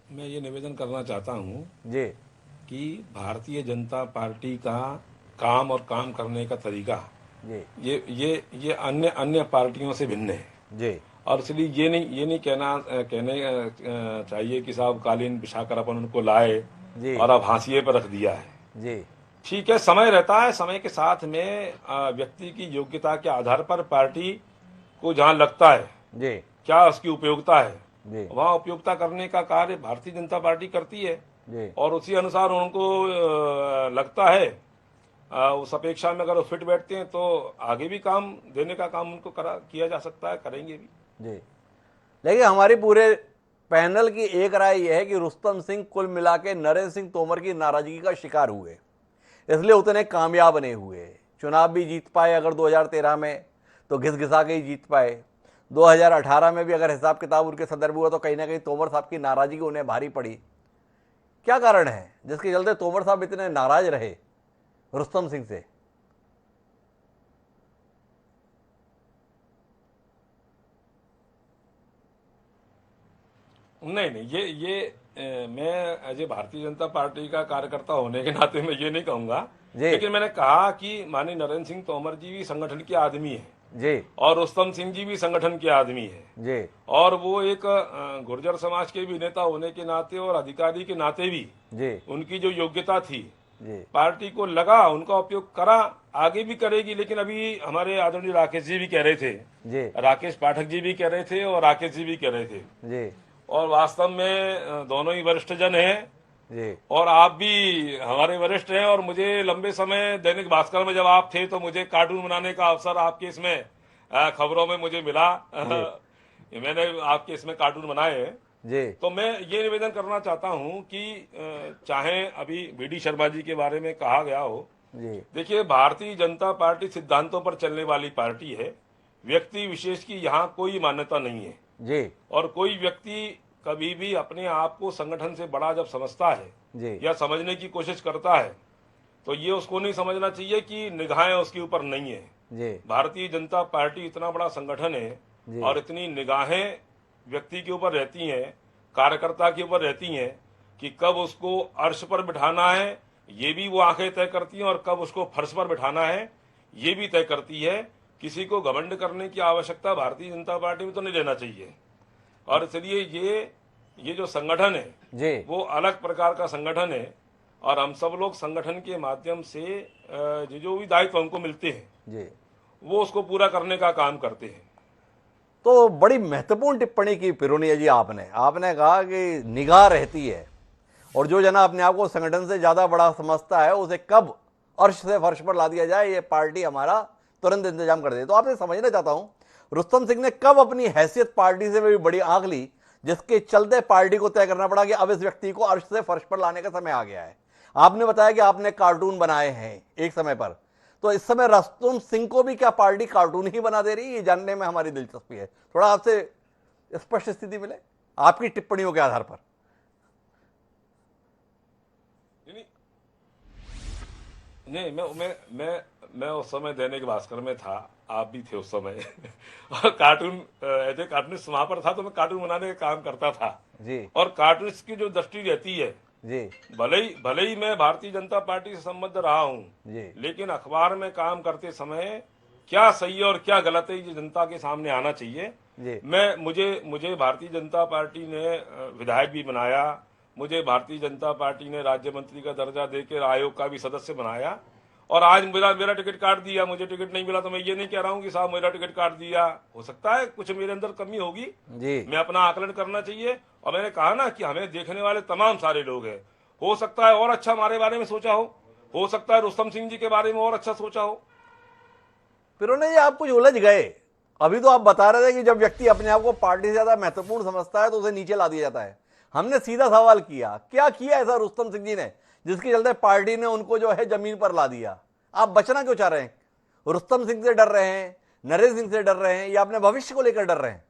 मैं ये निवेदन करना चाहता हूँ जी, कि भारतीय जनता पार्टी का काम और काम करने का तरीका जी, ये अन्य पार्टियों से भिन्न है जी, और इसलिए ये नहीं कहने चाहिए कि साहब कालीन बिछाकर अपन उनको लाए जी, और अब हाशिए पर रख दिया है। जी, ठीक है, समय रहता है, समय के साथ में व्यक्ति की योग्यता के आधार पर पार्टी को जहाँ लगता है जी, क्या उसकी उपयोगिता है, जी, वहाँ उपयोगिता करने का कार्य भारतीय जनता पार्टी करती है जी, और उसी अनुसार उनको लगता है, उस अपेक्षा में अगर वो फिट बैठते हैं तो आगे भी काम देने का काम उनको किया जा सकता है, करेंगे भी। जी। लेकिन हमारी पूरे पैनल की एक राय यह है कि रुस्तम सिंह कुल मिला के नरेंद्र सिंह तोमर की नाराजगी का शिकार हुए, इसलिए उतने कामयाब नहीं हुए। चुनाव भी जीत पाए अगर 2013 में तो घिस-घिसा के ही जीत पाए, 2018 में भी अगर हिसाब किताब उनके संदर्भ हुआ तो कहीं ना कहीं तोमर साहब की नाराजगी उन्हें भारी पड़ी। क्या कारण है जिसके चलते तोमर साहब इतने नाराज रहे रुस्तम सिंह से? नहीं, मैं as a Bharatiya Janata party का कार्यकर्ता होने के नाते मैं ये नहीं कहूंगा, लेकिन मैंने कहा कि माननीय नरेंद्र सिंह तोमर जी भी संगठन के आदमी है जी, और रुस्तम सिंह जी भी संगठन के आदमी है जी, और वो एक गुर्जर समाज के भी नेता होने के नाते और अधिकारी के नाते भी जी, उनकी जो योग्यता थी जी, पार्टी को लगा, उनका उपयोग करा, आगे भी करेगी। लेकिन अभी हमारे आदरणीय राकेश जी भी कह रहे थे जी, राकेश पाठक जी भी कह रहे थे और राकेश जी भी कह रहे थे जी, और वास्तव में दोनों ही वरिष्ठ जन हैं जी, और आप भी हमारे वरिष्ठ हैं और मुझे लंबे समय दैनिक भास्कर में जब आप थे तो मुझे कार्टून बनाने का अवसर आपके इसमें खबरों में मुझे मिला। मैंने आपके इसमें कार्टून बनाए हैं। जी, तो मैं ये निवेदन करना चाहता हूं कि चाहे अभी बीडी शर्मा जी के बारे में कहा गया हो, जी, देखिए भारतीय जनता पार्टी सिद्धांतों पर चलने वाली पार्टी है, व्यक्ति विशेष की यहाँ कोई मान्यता नहीं है जी, और कोई व्यक्ति कभी भी अपने आप को संगठन से बड़ा जब समझता है जी, या समझने की कोशिश करता है तो ये उसको नहीं समझना चाहिए कि निगाहें उसके ऊपर नहीं है। जी, भारतीय जनता पार्टी इतना बड़ा संगठन है और इतनी निगाहें व्यक्ति के ऊपर रहती हैं, कार्यकर्ता के ऊपर रहती हैं कि कब उसको अर्श पर बिठाना है ये भी वो आंखें तय करती हैं और कब उसको फर्श पर बिठाना है ये भी तय करती है। किसी को घमंड करने की आवश्यकता भारतीय जनता पार्टी में तो नहीं रहना चाहिए और इसलिए ये जो संगठन है जी, वो अलग प्रकार का संगठन है और हम सब लोग संगठन के माध्यम से जो भी दायित्व हमको मिलते हैं जी, वो उसको पूरा करने का काम करते हैं। तो बड़ी महत्वपूर्ण टिप्पणी की पिरोनिया जी आपने कहा कि निगाह रहती है और जो जना अपने आप को संगठन से ज़्यादा बड़ा समझता है उसे कब अर्श से फर्श पर ला दिया जाए, ये पार्टी हमारा तुरंत इंतजाम कर दे। तो आपसे समझना चाहता हूं रुस्तम सिंह ने कब अपनी हैसियत पार्टी से भी बड़ी आंख ली, जिसके चलते पार्टी को तय करना पड़ा कि अब इस व्यक्ति को अर्श से फर्श पर लाने का समय आ गया है। आपने बताया कि आपने कार्टून बनाए हैं एक समय पर, तो इस समय रुस्तम सिंह को भी क्या पार्टी कार्टून ही बना दे रही है, ये जानने में हमारी दिलचस्पी है। थोड़ा आपसे स्पष्ट स्थिति मिले आपकी टिप्पणियों के आधार पर। नहीं, मैं उस समय दैनिक भास्कर में था, आप भी थे उस समय और कार्टून एज ए कार्टूनिस्ट वहां पर था, तो मैं कार्टून बनाने का काम करता था जी। और कार्टूनिस्ट की जो दृष्टि रहती है जी भले ही मैं भारतीय जनता पार्टी से संबद्ध रहा हूं जी। लेकिन अखबार में काम करते समय क्या सही है और क्या गलत है ये जनता के सामने आना चाहिए जी। मुझे भारतीय जनता पार्टी ने विधायक भी बनाया, मुझे भारतीय जनता पार्टी ने राज्य मंत्री का दर्जा देकर आयोग का भी सदस्य बनाया और आज मेरा टिकट काट दिया। मुझे टिकट नहीं मिला तो मैं ये नहीं कह रहा हूं कि साहब मेरा टिकट काट दिया, हो सकता है कुछ मेरे अंदर कमी होगी जी। मैं अपना आकलन करना चाहिए। और मैंने कहा ना कि हमें देखने वाले तमाम सारे लोग हैं, हो सकता है और अच्छा हमारे बारे में सोचा हो सकता है रुस्तम सिंह जी के बारे में और अच्छा सोचा हो। पिरोने जी आप कुछ उलझ गए। अभी तो आप बता रहे थे कि जब व्यक्ति अपने आप को पार्टी से ज्यादा महत्वपूर्ण समझता है तो उसे नीचे ला दिया जाता है। हमने सीधा सवाल किया, क्या किया ऐसा रुस्तम सिंह जी ने जिसके चलते पार्टी ने उनको जो है जमीन पर ला दिया? आप बचना क्यों चाह रहे हैं? रुस्तम सिंह से डर रहे हैं, नरेंद्र सिंह से डर रहे हैं, या अपने भविष्य को लेकर डर रहे हैं?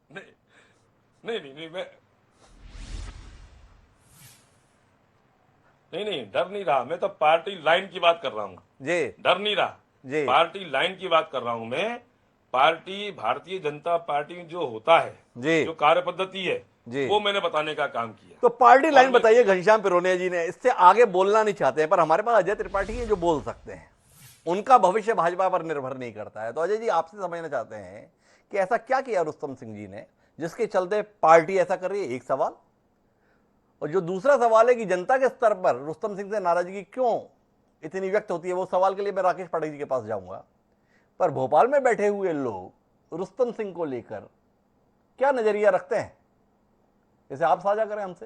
नहीं, मैं नहीं डर नहीं रहा। मैं तो पार्टी लाइन की बात कर रहा हूँ जी। डर नहीं रहा जी। पार्टी लाइन की बात कर रहा हूँ मैं। पार्टी भारतीय जनता पार्टी में जो होता है जी, जो कार्य पद्धति है जी, वो मैंने बताने का काम किया। तो पार्टी लाइन बताइए घनश्याम पिरोनिया जी ने। इससे आगे बोलना नहीं चाहते हैं, पर हमारे पास अजय त्रिपाठी है जो बोल सकते हैं। उनका भविष्य भाजपा पर निर्भर नहीं करता है। तो अजय जी आपसे समझना चाहते हैं कि ऐसा क्या किया रुस्तम सिंह जी ने जिसके चलते पार्टी ऐसा कर रही है, एक सवाल। और जो दूसरा सवाल है कि जनता के स्तर पर रुस्तम सिंह से नाराजगी क्यों इतनी व्यक्त होती है, वो सवाल के लिए मैं राकेश पाठक जी के पास जाऊंगा। पर भोपाल में बैठे हुए लोग रुस्तम सिंह को लेकर क्या नजरिया रखते हैं, इसे आप साझा करें हमसे।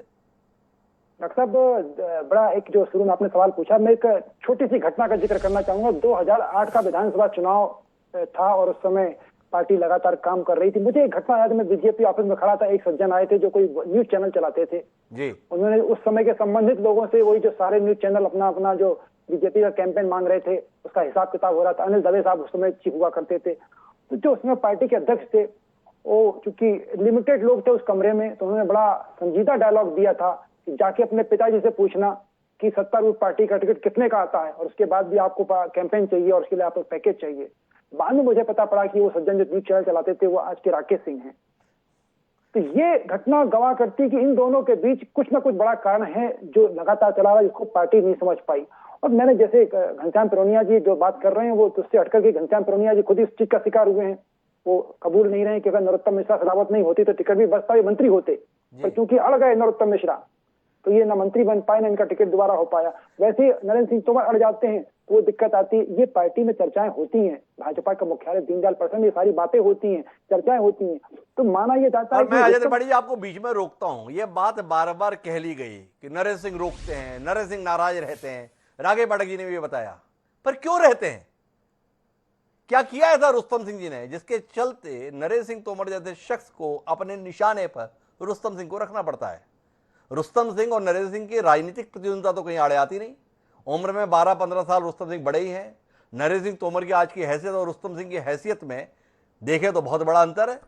डॉक्टर साहब, बड़ा एक जो शुरू में आपने सवाल पूछा, मैं एक छोटी सी घटना का जिक्र करना चाहूंगा। 2008 का विधानसभा चुनाव था और उस समय पार्टी लगातार काम कर रही थी। मुझे एक घटना याद है, मैं बीजेपी ऑफिस में खड़ा था, एक सज्जन आए थे जो कोई न्यूज चैनल चलाते थे जी। उन्होंने उस समय के संबंधित लोगों से वही जो सारे न्यूज चैनल अपना अपना जो बीजेपी का कैंपेन मांग रहे थे उसका हिसाब किताब हो रहा था। अनिल दवे साहब उस समय चीफ हुआ करते थे। तो जो उसमें पार्टी के अध्यक्ष थे वो चूंकि लिमिटेड लोग थे उस कमरे में, तो उन्होंने बड़ा संजीदा डायलॉग दिया था कि जाके अपने पिताजी से पूछना कि सत्तारूढ़ पार्टी का टिकट कितने का आता है और उसके बाद भी आपको कैंपेन चाहिए और उसके लिए आपको पैकेज चाहिए। बाद में मुझे पता पड़ा कि वो सज्जन जो न्यूज चैनल चलाते थे वो आज के राकेश सिंह हैं। तो ये घटना गवाह करती कि इन दोनों के बीच कुछ ना कुछ बड़ा कारण है जो लगातार चला रहा है, जिसको पार्टी नहीं समझ पाई। और मैंने जैसे घनश्याम पिरोनिया जी जो बात कर रहे हैं वो उससे हटकर के घनश्याम पिरोनिया जी खुद इस चीज का शिकार हुए हैं। वो कबूल नहीं रहे कि अगर नरोत्तम मिश्रा सलावत नहीं होती तो टिकट भी बचता, ये मंत्री होते, पर क्योंकि अड़ गए नरोत्तम मिश्रा तो ये ना मंत्री बन पाए ना इनका टिकट दोबारा हो पाया। वैसे ही नरेंद्र सिंह तोमर अड़ जाते हैं तो वो दिक्कत आती है। ये पार्टी में चर्चाएं होती हैं, भाजपा का मुख्यालय दीनदयाल परिसर में ये सारी बातें होती हैं, चर्चाएं होती हैं। तो माना ये जाता है। मैं अजय त्रिपाठी जी आपको बीच में रोकता हूं, ये बात बार बार कह ली गई कि नरेंद्र सिंह रोकते हैं, नरेंद्र सिंह नाराज रहते हैं, राकेश पाठक जी ने भी बताया, पर क्यों रहते हैं? क्या किया ऐसा रुस्तम सिंह जी ने जिसके चलते नरेंद्र सिंह तोमर जैसे शख्स को अपने निशाने पर रुस्तम सिंह को रखना पड़ता है? रुस्तम सिंह और नरेंद्र सिंह की राजनीतिक प्रतिद्वंदता तो कहीं आड़े आती नहीं। उम्र में 12-15 साल रुस्तम सिंह बड़े ही हैं। नरेंद्र सिंह तोमर की आज की हैसियत और रुस्तम सिंह की हैसियत में देखें तो बहुत बड़ा अंतर है।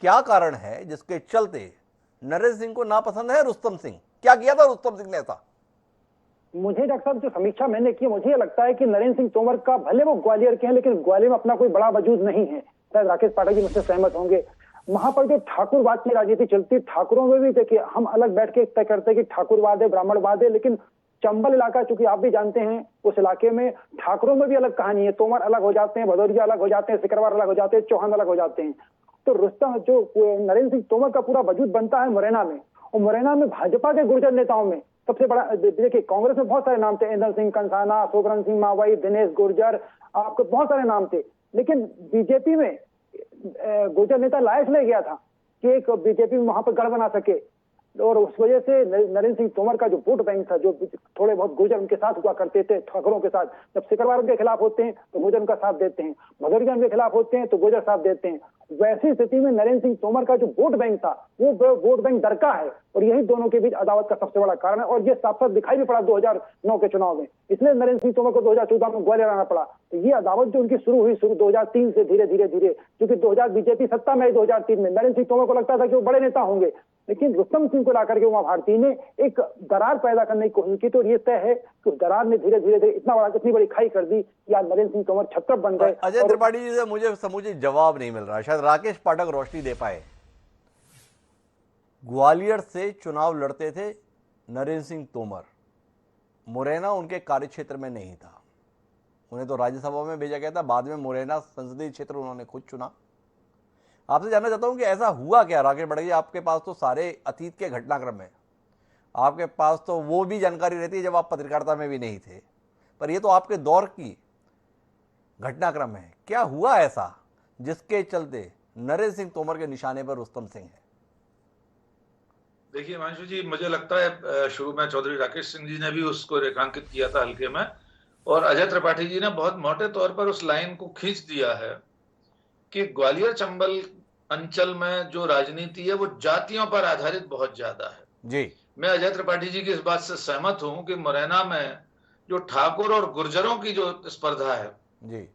क्या कारण है जिसके चलते नरेंद्र सिंह को नापसंद है रुस्तम सिंह? क्या किया था रुस्तम सिंह ने ऐसा? मुझे डॉक्टर साहब जो समीक्षा मैंने की मुझे ये लगता है कि नरेंद्र सिंह तोमर का भले वो ग्वालियर के हैं लेकिन ग्वालियर में अपना कोई बड़ा वजूद नहीं है। शायद राकेश पाठक जी मुझसे सहमत होंगे। वहां पर जो ठाकुरवाद की राजनीति चलती, ठाकुरों में भी देखिए हम अलग बैठ के तय करते हैं कि ठाकुरवाद है, ब्राह्मणवाद है, लेकिन चंबल इलाका चूंकि आप भी जानते हैं उस इलाके में ठाकुरों में भी अलग कहानी है। तोमर अलग हो जाते हैं, भदौरिया अलग हो जाते हैं, सिकरवार अलग हो जाते हैं, चौहान अलग हो जाते हैं। तो रुस्तम जो नरेंद्र सिंह तोमर का पूरा वजूद बनता है मुरैना में, और मुरैना में भाजपा के गुर्जर नेताओं में सबसे बड़ा देखिए, कांग्रेस में बहुत सारे नाम थे, इंदर सिंह कंसाना, अशोकरंजन सिंह मावई, दिनेश गुर्जर, आपके बहुत सारे नाम थे। लेकिन बीजेपी में गुर्जर नेता लायक ले गया था कि एक बीजेपी में वहां पर गढ़ बना सके। और उस वजह से नरेंद्र सिंह तोमर का जो वोट बैंक था, जो थोड़े बहुत गुर्जर उनके साथ हुआ करते थे, ठाकुरों के साथ, जब सिकरवार उनके खिलाफ होते हैं तो गुर्जर उनका साथ देते हैं, भदौरिया उनके खिलाफ होते हैं तो गुर्जर साथ देते हैं। वैसी स्थिति में नरेंद्र सिंह तोमर का जो वोट बैंक था वो वोट बैंक डरका है, और यही दोनों के बीच अदावत का सबसे बड़ा कारण है। और ये साफ साफ दिखाई भी पड़ा 2009 के चुनाव में, इसलिए नरेंद्र सिंह तोमर को 2014 में ग्वालियर आना पड़ा। तो ये अदावत जो उनकी शुरू हुई 2003 से धीरे धीरे क्योंकि 2000 बीजेपी सत्ता में आई 2003 में, नरेंद्र सिंह तोमर को लगता था कि वो बड़े नेता होंगे, लेकिन रुस्तम सिंह को लाकर के उमा भारती ने एक दरार पैदा करने की कोशिश की। तो ये तय है कि उस दरार ने धीरे धीरे इतनी बड़ी खाई कर दी कि आज नरेंद्र सिंह तोमर छत्रप बन गए। अजय त्रिपाठी जी से मुझे जवाब नहीं मिल रहा, शायद राकेश पाठक रोशनी दे पाए। ग्वालियर से चुनाव लड़ते थे नरेंद्र सिंह तोमर, मुरैना उनके कार्यक्षेत्र में नहीं था, उन्हें तो राज्यसभा में भेजा गया था, बाद में मुरैना संसदीय क्षेत्र उन्होंने खुद चुना। आपसे जानना चाहता हूं कि ऐसा हुआ क्या राकेश पाठक जी? आपके पास तो सारे अतीत के घटनाक्रम है, आपके पास तो वो भी जानकारी रहती है जब आप पत्रकारिता में भी नहीं थे, पर ये तो आपके दौर की घटनाक्रम है। क्या हुआ ऐसा जिसके चलते नरेंद्र सिंह तोमर के निशाने पर रुस्तम सिंह है? देखिए हिमांशु जी, मुझे लगता है शुरू में चौधरी राकेश सिंह जी ने भी उसको रेखांकित किया था हल्के में, और अजय त्रिपाठी जी ने बहुत मोटे तौर पर उस लाइन को खींच दिया है कि ग्वालियर चंबल अंचल में जो राजनीति है वो जातियों पर आधारित बहुत ज्यादा है। जी, मैं अजय त्रिपाठी जी की इस बात से सहमत हूं कि मुरैना में जो ठाकुर और गुर्जरों की जो स्पर्धा है जी,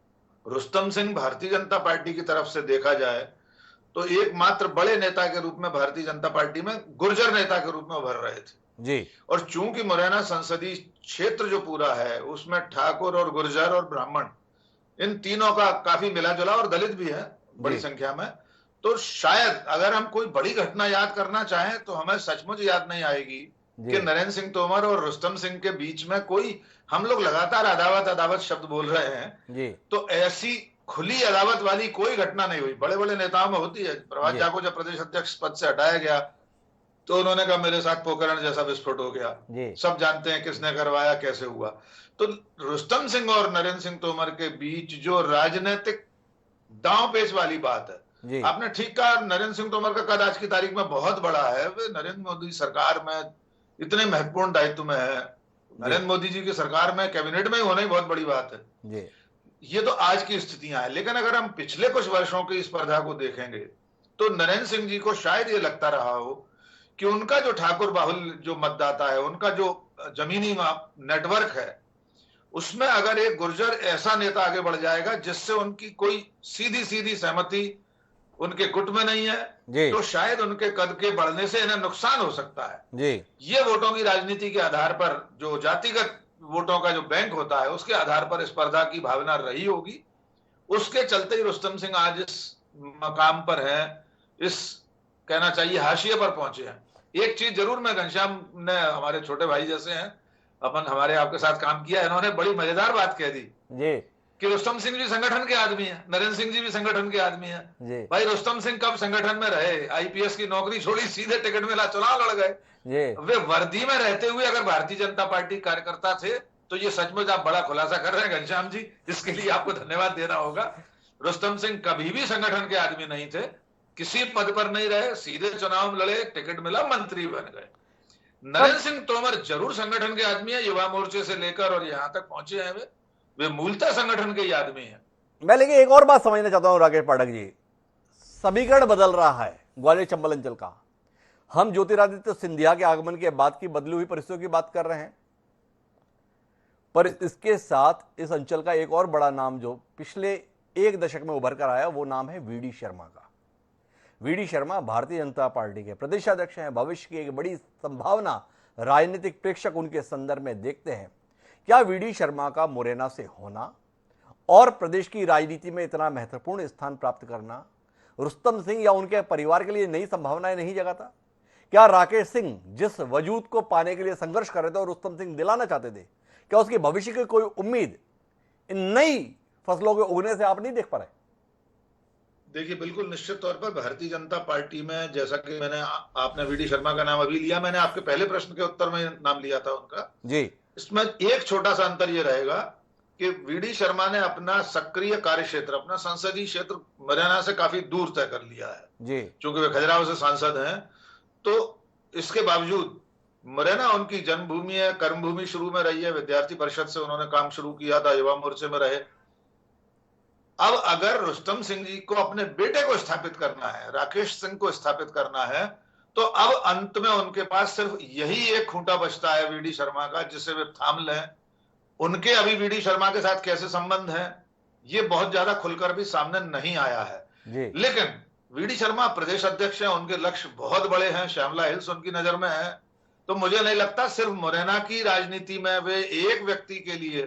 रुस्तम सिंह भारतीय जनता पार्टी की तरफ से देखा जाए तो एकमात्र बड़े नेता के रूप में भारतीय जनता पार्टी में गुर्जर नेता के रूप में उभर रहे थे जी, और चूंकि मुरैना संसदीय क्षेत्र जो पूरा है उसमें ठाकुर और गुर्जर और ब्राह्मण इन तीनों का काफी मिला जुला, और दलित भी है बड़ी संख्या में, तो शायद अगर हम कोई बड़ी घटना याद करना चाहें तो हमें सचमुच याद नहीं आएगी कि नरेंद्र सिंह तोमर और रुस्तम सिंह के बीच में कोई, हम लोग लगातार अदावत शब्द बोल रहे हैं जी, तो ऐसी खुली अदावत वाली कोई घटना नहीं हुई। बड़े बड़े नेताओं में होती है। प्रभात झा को जब प्रदेश अध्यक्ष पद से हटाया गया तो उन्होंने कहा मेरे साथ पोखरण जैसा विस्फोट हो गया, सब जानते हैं किसने करवाया, कैसे हुआ। तो रुस्तम सिंह और नरेंद्र सिंह तोमर के बीच जो राजनीतिक दांव पेच वाली बात है, आपने ठीक कहा, नरेंद्र सिंह तोमर का कद आज की तारीख में बहुत बड़ा है। वे नरेंद्र मोदी सरकार में इतने महत्वपूर्ण दायित्व में है, नरेंद्र मोदी जी की सरकार में कैबिनेट में ही होना ही बहुत बड़ी बात है। ये तो आज की स्थितियां हैं, लेकिन अगर हम पिछले कुछ वर्षों की स्पर्धा को देखेंगे तो नरेंद्र सिंह जी को शायद ये लगता रहा हो कि उनका जो ठाकुर बाहुल जो मतदाता है, उनका जो जमीनी नेटवर्क है, उसमें अगर एक गुर्जर ऐसा नेता आगे बढ़ जाएगा जिससे उनकी कोई सीधी सीधी सहमति उनके गुट में नहीं है, तो शायद उनके कद के बढ़ने से इन्हें नुकसान हो सकता है। ये वोटों की राजनीति के आधार पर, जो जातिगत वोटों का जो बैंक होता है उसके आधार पर स्पर्धा की भावना रही होगी, उसके चलते ही रुस्तम सिंह आज इस मकाम पर है, इस कहना चाहिए हाशिए पर पहुंचे हैं। एक चीज जरूर, मैं घनश्याम ने, हमारे छोटे भाई जैसे हैं, अपन हमारे आपके साथ काम किया है, इन्होंने बड़ी मजेदार बात कह दी कि रुस्तम सिंह भी संगठन के आदमी है, नरेंद्र सिंह जी भी संगठन के आदमी है। भाई रुस्तम सिंह कब संगठन में रहे, आईपीएस की नौकरी छोड़ी, सीधे टिकट मिला, चुनाव लड़ गए। वे वर्दी में रहते हुए अगर भारतीय जनता पार्टी कार्यकर्ता थे तो ये सचमुच आप बड़ा खुलासा कर रहे हैं घनश्याम जी, इसके लिए आपको धन्यवाद देना होगा। रुस्तम सिंह कभी भी संगठन के आदमी नहीं थे, किसी पद पर नहीं रहे, सीधे चुनाव लड़े, टिकट मिला, मंत्री बन गए। नरेंद्र सिंह तोमर जरूर संगठन के आदमी है, युवा मोर्चे से लेकर और यहां तक पहुंचे हैं, वे मूलतः संगठन के ही आदमी हैं। मैं लेकिन एक और बात समझना चाहता हूं राकेश पाठक जी, समीकरण बदल रहा है ग्वालियर चंबल अंचल का। हम ज्योतिरादित्य सिंधिया के आगमन के बाद की बदली हुई परिस्थितियों की बात कर रहे हैं, पर इसके साथ इस अंचल का एक और बड़ा नाम जो पिछले एक दशक में उभर कर आया, वो नाम है वीडी शर्मा का। वीडी शर्मा भारतीय जनता पार्टी के प्रदेश अध्यक्ष हैं, भविष्य की एक बड़ी संभावना राजनीतिक प्रेक्षक उनके संदर्भ में देखते हैं। क्या वीडी शर्मा का मुरैना से होना और प्रदेश की राजनीति में इतना महत्वपूर्ण स्थान प्राप्त करना रुस्तम सिंह या उनके परिवार के लिए नई संभावनाएं नहीं जगाता? क्या राकेश सिंह जिस वजूद को पाने के लिए संघर्ष कर रहे थे और रुस्तम सिंह दिलाना चाहते थे, क्या उसकी भविष्य की कोई उम्मीद इन नई फसलों के उगने से आप नहीं देख पा रहे? देखिए, बिल्कुल निश्चित तौर पर भारतीय जनता पार्टी में, जैसा कि मैंने, आपने वीडी शर्मा का नाम अभी लिया, मैंने आपके पहले प्रश्न के उत्तर में नाम लिया था उनका जी। इसमें एक छोटा सा अंतर यह रहेगा कि वीडी शर्मा ने अपना सक्रिय कार्य क्षेत्र, अपना संसदीय क्षेत्र मुरैना से काफी दूर तय कर लिया है जी, क्योंकि वे खजुराहो से सांसद हैं। तो इसके बावजूद मुरैना उनकी जन्मभूमि है, कर्मभूमि शुरू में रही है, विद्यार्थी परिषद से उन्होंने काम शुरू किया था, युवा मोर्चे में रहे। अब अगर रुस्तम सिंह जी को अपने बेटे को स्थापित करना है, राकेश सिंह को स्थापित करना है, तो अब अंत में उनके पास सिर्फ यही एक खूंटा बचता है वीडी शर्मा का, जिसे वे थाम लें। उनके अभी वीडी शर्मा के साथ कैसे संबंध है ये बहुत ज्यादा खुलकर भी सामने नहीं आया है। लेकिन वीडी शर्मा प्रदेश अध्यक्ष हैं, उनके लक्ष्य बहुत बड़े हैं, श्यामला हिल्स उनकी नजर में है। तो मुझे नहीं लगता सिर्फ मुरैना की राजनीति में वे एक व्यक्ति के लिए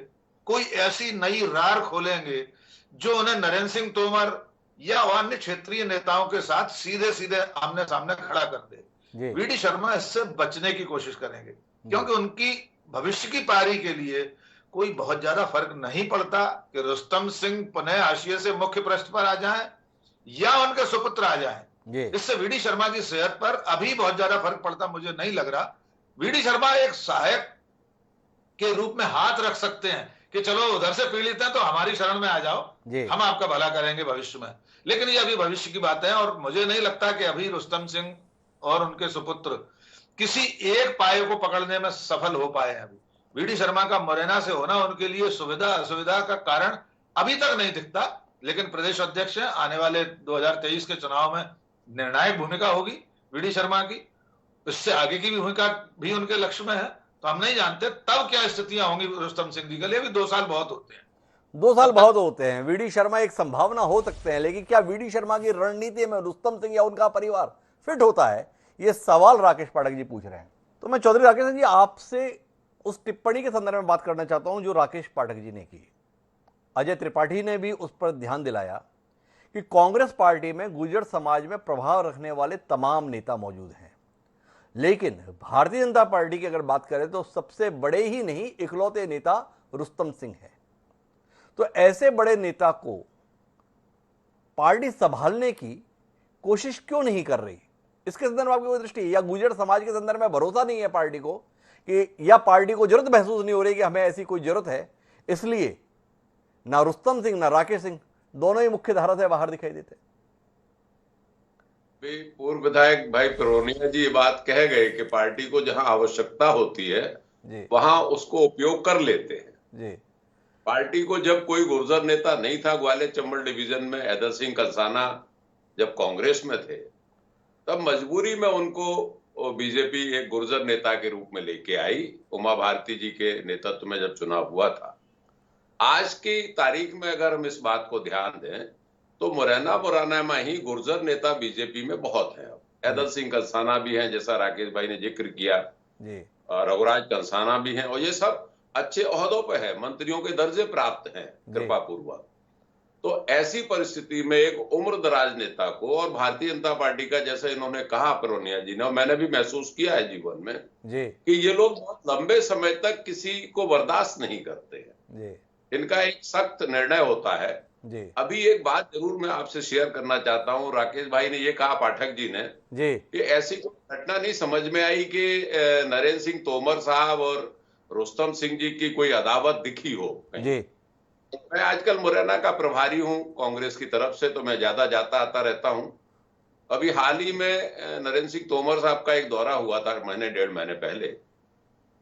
कोई ऐसी नई रार खोलेंगे जो उन्हें नरेंद्र सिंह तोमर या अन्य क्षेत्रीय नेताओं के साथ सीधे सीधे आमने सामने खड़ा कर दे। वीडी शर्मा इससे बचने की कोशिश करेंगे, क्योंकि उनकी भविष्य की पारी के लिए कोई बहुत ज्यादा फर्क नहीं पड़ता कि रुस्तम सिंह पुनः हाशिए से मुख्य पृष्ठ पर आ जाएं या उनके सुपुत्र आ जाएं। इससे वीडी शर्मा की सेहत पर अभी बहुत ज्यादा फर्क पड़ता मुझे नहीं लग रहा। वीडी शर्मा एक सहायक के रूप में हाथ रख सकते हैं कि चलो उधर से पीड़ित हैं तो हमारी शरण में आ जाओ, हम आपका भला करेंगे भविष्य में। लेकिन ये अभी भविष्य की बात है और मुझे नहीं लगता कि अभी रुस्तम सिंह और उनके सुपुत्र किसी एक पाए को पकड़ने में सफल हो पाए हैं। अभी वीडी शर्मा का मुरैना से होना उनके लिए सुविधा असुविधा का कारण अभी तक नहीं दिखता, लेकिन प्रदेश अध्यक्ष हैं, आने वाले 2023 के चुनाव में निर्णायक भूमिका होगी वीडी शर्मा की, इससे आगे की भूमिका भी उनके लक्ष्य में है। तो हम नहीं जानते तब क्या स्थितियां होंगी रुस्तम सिंह जी के लिए। भी 2 साल बहुत होते हैं, 2 साल बहुत होते हैं। वीडी शर्मा एक संभावना हो सकते हैं, लेकिन क्या वीडी शर्मा की रणनीति में रुस्तम सिंह या उनका परिवार फिट होता है, ये सवाल राकेश पाठक जी पूछ रहे हैं। तो मैं चौधरी राकेश सिंह जी आपसे उस टिप्पणी के संदर्भ में बात करना चाहता हूं जो राकेश पाठक जी ने की। अजय त्रिपाठी ने भी उस पर ध्यान दिलाया कि कांग्रेस पार्टी में गुर्जर समाज में प्रभाव रखने वाले तमाम नेता मौजूद हैं, लेकिन भारतीय जनता पार्टी की अगर बात करें तो सबसे बड़े ही नहीं इकलौते नेता रुस्तम सिंह है। तो ऐसे बड़े नेता को पार्टी संभालने की कोशिश क्यों नहीं कर रही, इसके संदर्भ में आपकी कोई दृष्टि, या गुर्जर समाज के संदर्भ में भरोसा नहीं है पार्टी को कि, या पार्टी को जरूरत महसूस नहीं हो रही कि हमें ऐसी कोई जरूरत है, इसलिए ना रुस्तम सिंह ना राकेश सिंह दोनों ही मुख्य धारा से बाहर दिखाई देते। पूर्व विधायक भाई पिरोनिया जी ये बात कह गए कि पार्टी को जहां आवश्यकता होती है वहां उसको उपयोग कर लेते हैं। पार्टी को जब कोई गुर्जर नेता नहीं था ग्वालियर चंबल डिवीजन में, हैदर सिंह कंसाना जब कांग्रेस में थे, तब मजबूरी में उनको बीजेपी एक गुर्जर नेता के रूप में लेके आई। उमा भारती जी के नेतृत्व में जब चुनाव हुआ था। आज की तारीख में अगर हम इस बात को ध्यान दें तो मुरैना में ही गुर्जर नेता बीजेपी में बहुत है। हैदर सिंह कंसाना भी हैं, जैसा राकेश भाई ने जिक्र किया, रघुराज कंसाना भी हैं, और ये सब अच्छे ओहदों पे है, मंत्रियों के दर्जे प्राप्त हैं कृपा पूर्वक। तो ऐसी परिस्थिति में एक उम्र दराज नेता को, और भारतीय जनता पार्टी का, जैसे इन्होंने कहा पिरोनिया जी ने, और मैंने भी महसूस किया है जीवन में कि ये लोग बहुत लंबे समय तक किसी को बर्दाश्त नहीं करते हैं। इनका एक सख्त निर्णय होता है। अभी एक बात जरूर मैं आपसे शेयर करना चाहता हूं। राकेश भाई ने ये कहा, पाठक जी ने, कि ऐसी कोई घटना नहीं समझ में आई कि नरेंद्र सिंह तोमर साहब और रुस्तम सिंह जी की कोई अदावत दिखी हो। मैं आजकल मुरैना का प्रभारी हूं कांग्रेस की तरफ से, तो मैं ज्यादा जाता आता रहता हूं। अभी हाल ही में नरेंद्र सिंह तोमर साहब का एक दौरा हुआ था, 1.5 महीने पहले।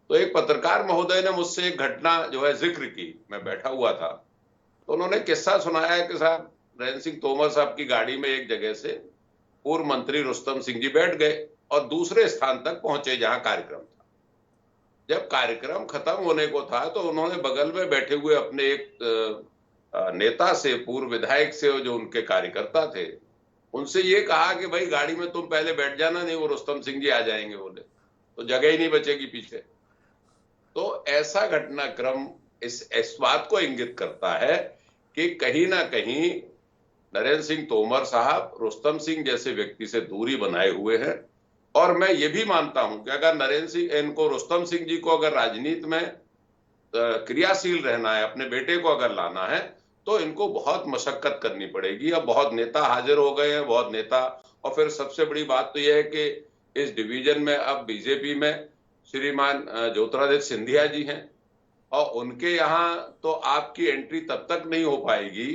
तो एक पत्रकार महोदय ने मुझसे एक घटना जो है जिक्र की, मैं बैठा हुआ था, तो उन्होंने किस्सा सुनाया कि साहब नरेंद्र सिंह तोमर साहब की गाड़ी में एक जगह से पूर्व मंत्री रुस्तम सिंह जी बैठ गए और दूसरे स्थान तक पहुंचे जहां कार्यक्रम था। जब कार्यक्रम खत्म होने को था तो उन्होंने बगल में बैठे हुए अपने एक नेता से, पूर्व विधायक से, जो उनके कार्यकर्ता थे, उनसे ये कहा कि भाई गाड़ी में तुम पहले बैठ जाना, नहीं वो रुस्तम सिंह जी आ जाएंगे, बोले तो जगह ही नहीं बचेगी पीछे। तो ऐसा घटनाक्रम इस बात को इंगित करता है कि कहीं ना कहीं नरेंद्र सिंह तोमर साहब रुस्तम सिंह जैसे व्यक्ति से दूरी बनाए हुए हैं। और मैं ये भी मानता हूं कि अगर रुस्तम सिंह जी को अगर राजनीति में क्रियाशील रहना है, अपने बेटे को अगर लाना है, तो इनको बहुत मशक्कत करनी पड़ेगी। अब बहुत नेता हाजिर हो गए हैं, बहुत नेता, और फिर सबसे बड़ी बात तो यह है कि इस डिवीजन में अब बीजेपी में श्रीमान ज्योतिरादित्य सिंधिया जी हैं, और उनके यहाँ तो आपकी एंट्री तब तक नहीं हो पाएगी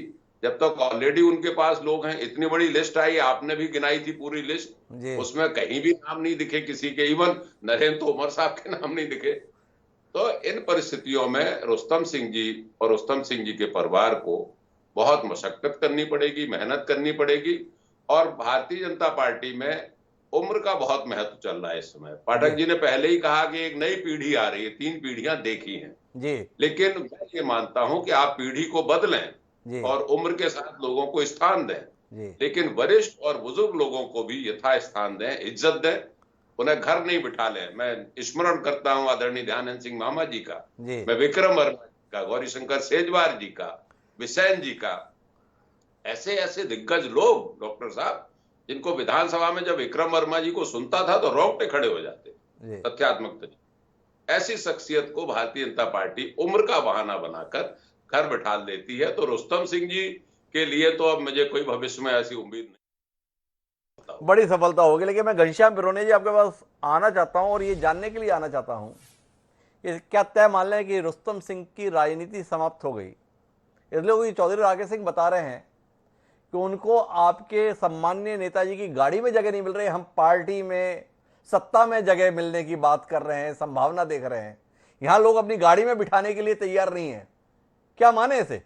जब तक ऑलरेडी उनके पास लोग हैं। इतनी बड़ी लिस्ट आई, आपने भी गिनाई थी पूरी लिस्ट, उसमें कहीं भी नाम नहीं दिखे किसी के, इवन नरेंद्र तोमर साहब के नाम नहीं दिखे। तो इन परिस्थितियों में रुस्तम सिंह जी और रुस्तम सिंह जी के परिवार को बहुत मशक्कत करनी पड़ेगी, मेहनत करनी पड़ेगी। और भारतीय जनता पार्टी में उम्र का बहुत महत्व चल रहा है इस समय। पाठक जी ने पहले ही कहा कि एक नई पीढ़ी आ रही है, 3 पीढ़ियां देखी हैं जी, लेकिन मैं ये मानता हूं कि आप पीढ़ी को बदलें और उम्र के साथ लोगों को स्थान दें, लेकिन वरिष्ठ और बुजुर्ग लोगों को भी यथा स्थान दें, इज्जत दें, उन्हें घर नहीं बिठा लें। मैं स्मरण करता हूं आदरणीय ध्यानचंद सिंह मामा जी का, मैं विक्रम वर्मा जी का, गौरीशंकर सेजवार जी का, विसैन जी का, ऐसे ऐसे दिग्गज लोग डॉक्टर साहब, जिनको विधानसभा में जब विक्रम वर्मा जी को सुनता था तो रोंगटे खड़े हो जाते तथ्यात्मक तरीके। ऐसी शख्सियत को भारतीय जनता पार्टी उम्र का बहाना बनाकर घर बिठा लेती है। तो रुस्तम सिंह जी के लिए तो अब मुझे कोई भविष्य में ऐसी उम्मीद नहीं। बड़ी सफलता होगी। लेकिन मैं घनश्याम बिरोने जी आपके पास आना चाहता हूं और ये जानने के लिए आना चाहता हूं कि क्या तय मान लें कि रुस्तम सिंह की राजनीति समाप्त हो गई? इसलिए चौधरी राकेश सिंह बता रहे हैं कि उनको आपके सम्माननीय नेताजी की गाड़ी में जगह नहीं मिल रही, हम पार्टी में सत्ता में जगह मिलने की बात कर रहे हैं, संभावना देख रहे हैं, यहां लोग अपनी गाड़ी में बिठाने के लिए तैयार नहीं है। क्या माने इसे?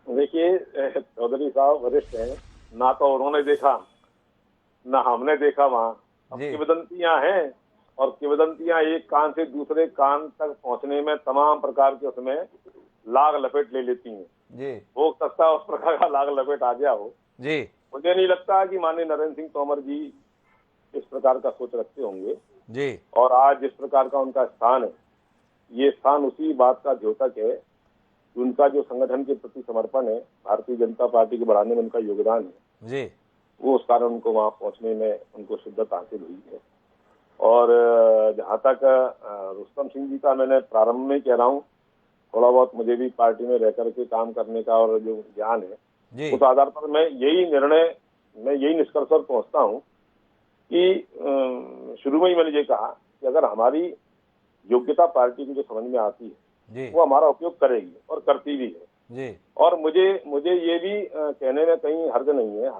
देखिए, चौधरी साहब वरिष्ठ हैं, ना तो उन्होंने देखा ना हमने देखा वहां। अब किंवदंतियां हैं और किंवदंतियां एक कान से दूसरे कान तक पहुंचने में तमाम प्रकार के उसमें लाग लपेट ले लेती हैं जी। हो सकता है उस प्रकार का लाग लपेट आ गया हो जी। मुझे नहीं लगता कि माननीय नरेंद्र सिंह तोमर जी इस प्रकार का सोच रखते होंगे जी। और आज जिस प्रकार का उनका स्थान है, ये स्थान उसी बात का द्योतक है कि उनका जो संगठन के प्रति समर्पण है, भारतीय जनता पार्टी के बढ़ाने में उनका योगदान है जी, वो उस कारण उनको वहां पहुंचने में उनको शिद्दत हासिल हुई है। और जहां तक रुस्तम सिंह जी का, मैंने प्रारंभ में कह रहा हूँ, थोड़ा बहुत मुझे भी पार्टी में रह करके काम करने का और जो ज्ञान है, उस आधार पर मैं यही निष्कर्ष पर पहुंचता हूँ कि शुरू में ही मैंने ये कहा कि अगर हमारी योग्यता पार्टी की जो समझ में आती है वो हमारा उपयोग करेगी और करती भी है जी। और मुझे ये भी कहने में कहीं हर्ज नहीं है,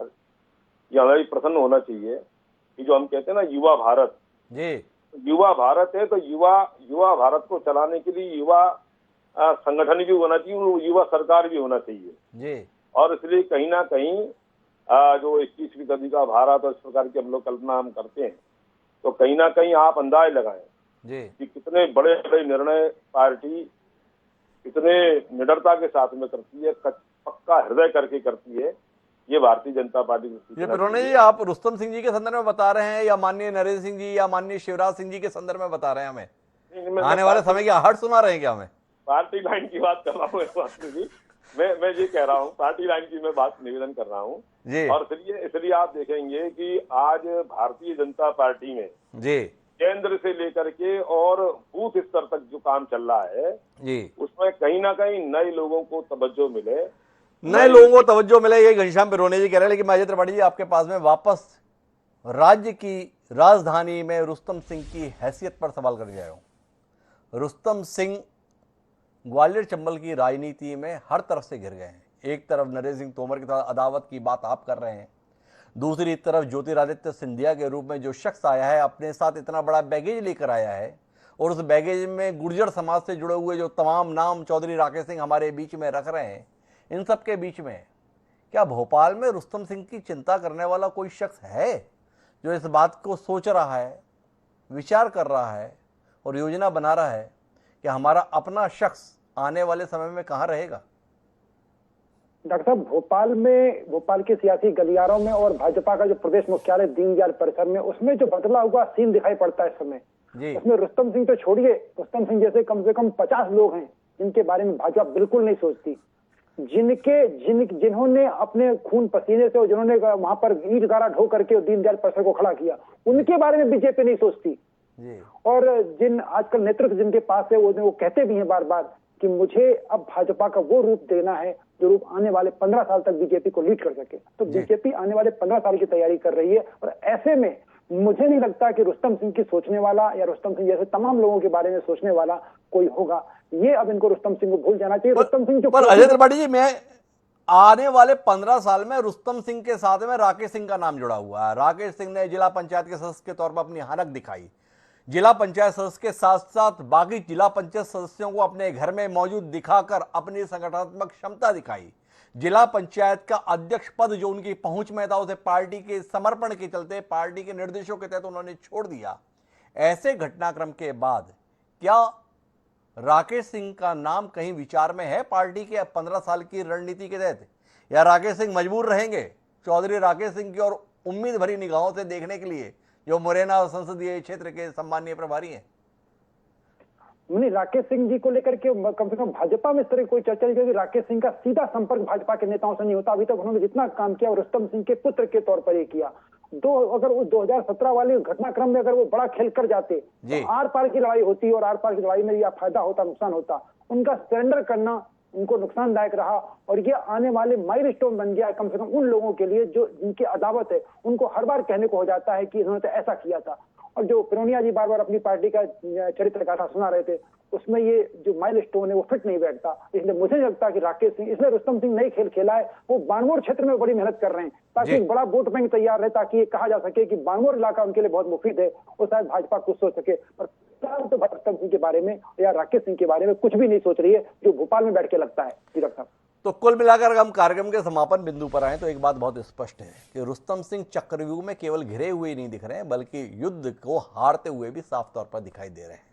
ये हमें भी प्रसन्न होना चाहिए कि जो हम कहते हैं ना युवा भारत जी, युवा भारत है, तो युवा भारत को चलाने के लिए युवा संगठन भी होना चाहिए, युवा सरकार भी होना चाहिए जी। और इसलिए कहीं ना कहीं जो 21वीं सदी का भारत और इस प्रकार की हम लोग कल्पना हम करते हैं, तो कहीं ना कहीं आप अंदाज लगाएं कि कितने बड़े बड़े निर्णय पार्टी कितने निडरता के साथ में करती है, पक्का हृदय करके करती है, ये भारतीय जनता पार्टी ये बिरोने जी आप रुस्तम सिंह जी के संदर्भ में बता रहे हैं या माननीय नरेंद्र सिंह जी या माननीय शिवराज सिंह जी के संदर्भ में बता रहे हैं? हमें आने वाले समय की आहट सुना रहे हैं क्या? हमें पार्टी लाइन की बात कर रहा हूँ, मैं ये कह रहा हूँ, पार्टी लाइन की मैं बात निवेदन कर रहा हूँ जी। और इसलिए आप देखेंगे कि आज भारतीय जनता पार्टी में जी केंद्र से लेकर के और बूथ स्तर तक जो काम चल रहा है जी, उसमें कहीं ना कहीं नए लोगों को तवज्जो मिले, ये घनश्याम बिरोने जी कह रहे हैं। लेकिन अजय त्रिपाठी जी आपके पास में वापस राज्य की राजधानी में रुस्तम सिंह की हैसियत पर सवाल कर गया हूं। रुस्तम सिंह ग्वालियर चंबल की राजनीति में हर तरफ से घिर गए हैं। एक तरफ नरेंद्र सिंह तोमर के साथ अदावत की बात आप कर रहे हैं, दूसरी तरफ ज्योतिरादित्य सिंधिया के रूप में जो शख्स आया है, अपने साथ इतना बड़ा बैगेज लेकर आया है और उस बैगेज में गुर्जर समाज से जुड़े हुए जो तमाम नाम चौधरी राकेश सिंह हमारे बीच में रख रहे हैं, इन सब के बीच में क्या भोपाल में रुस्तम सिंह की चिंता करने वाला कोई शख्स है जो इस बात को सोच रहा है, विचार कर रहा है और योजना बना रहा है कि हमारा अपना शख्स आने वाले समय में कहां रहेगा? डॉक्टर साहब, भोपाल के सियासी गलियारों में और भाजपा का जो प्रदेश मुख्यालय दीनदयाल परिसर में, उसमें जो बदला हुआ सीन दिखाई पड़ता है इस समय, उसमें रुस्तम सिंह तो छोड़िए, रुस्तम सिंह जैसे कम से कम 50 लोग हैं जिनके बारे में भाजपा बिल्कुल नहीं सोचती, जिन्होंने अपने खून पसीने से, जिन्होंने वहां पर ईंट गारा ढो करके दीनदयाल परिसर को खड़ा किया, उनके बारे में बीजेपी नहीं सोचती। और जिन आजकल नेतृत्व जिनके पास है वो कहते भी हैं बार बार कि मुझे अब भाजपा का वो रूप देना है जो रूप आने वाले 15 साल तक बीजेपी को लीड कर सके। तो बीजेपी आने वाले 15 साल की तैयारी कर रही है और ऐसे में मुझे नहीं लगता कि रुस्तम सिंह की सोचने वाला या रुस्तम सिंह जैसे तमाम लोगों के बारे में सोचने वाला कोई होगा। ये अब इनको रुस्तम सिंह को भूल जाना चाहिए। रुस्तम सिंह जो अजय त्रिपाठी जी, मैं आने वाले 15 साल में रुस्तम सिंह के साथ में राकेश सिंह का नाम जुड़ा हुआ है। राकेश सिंह ने जिला पंचायत के सदस्य के तौर पर अपनी हनक दिखाई। जिला पंचायत सदस्य के साथ साथ बाकी जिला पंचायत सदस्यों को अपने घर में मौजूद दिखाकर अपनी संगठनात्मक क्षमता दिखाई। जिला पंचायत का अध्यक्ष पद जो उनकी पहुंच में था उसे पार्टी के समर्पण के चलते पार्टी के निर्देशों के तहत उन्होंने छोड़ दिया। ऐसे घटनाक्रम के बाद क्या राकेश सिंह का नाम कहीं विचार में है पार्टी के 15 साल की रणनीति के तहत, या राकेश सिंह मजबूर रहेंगे चौधरी राकेश सिंह की और उम्मीद भरी निगाहों से देखने के लिए जो मुरैना संसदीय क्षेत्र के सम्मानीय प्रभारी हैं? नहीं, राकेश सिंह जी को लेकर के कम से कम भाजपा में इस तरह कोई चर्चा नहीं, क्योंकि राकेश सिंह का सीधा संपर्क भाजपा के नेताओं से नहीं होता। अभी तक उन्होंने जितना काम किया वो रुस्तम सिंह के पुत्र के तौर पर ही किया। अगर वो 2017 वाले घटनाक्रम में अगर वो बड़ा खेल कर जाते तो आर पार की लड़ाई होती और आर पार की लड़ाई में या फायदा होता नुकसान होता। उनका सरेंडर करना उनको नुकसानदायक रहा और ये आने वाले माइलस्टोन बन गया कम से कम उन लोगों के लिए जो जिनकी अदावत है। उनको हर बार कहने को हो जाता है कि इन्होंने तो ऐसा किया था। और जो पुरोनिया जी बार बार अपनी पार्टी का चरित्र गाथा सुना रहे थे उसमें ये जो माइलस्टोन है वो फिट नहीं बैठता। इसलिए मुझे लगता कि राकेश सिंह, इसलिए रुस्तम सिंह नई खेल खेला है। वो बानमोर क्षेत्र में बड़ी मेहनत कर रहे हैं ताकि एक बड़ा वोट बैंक तैयार रहे, ताकि ये कहा जा सके कि बानमोर इलाका उनके लिए बहुत मुफीद है। वो शायद भाजपा कुछ सोच सके, पर तो रुस्तम सिंह के बारे में या राकेश सिंह के बारे में कुछ भी नहीं सोच रही है, जो भोपाल में बैठ के लगता है। दीपक साहब, तो कुल मिलाकर हम कार्यक्रम के समापन बिंदु पर आए तो एक बात बहुत स्पष्ट है कि रुस्तम सिंह चक्रव्यूह में केवल घिरे हुए ही नहीं दिख रहे हैं, बल्कि युद्ध को हारते हुए भी साफ तौर पर दिखाई दे रहे हैं।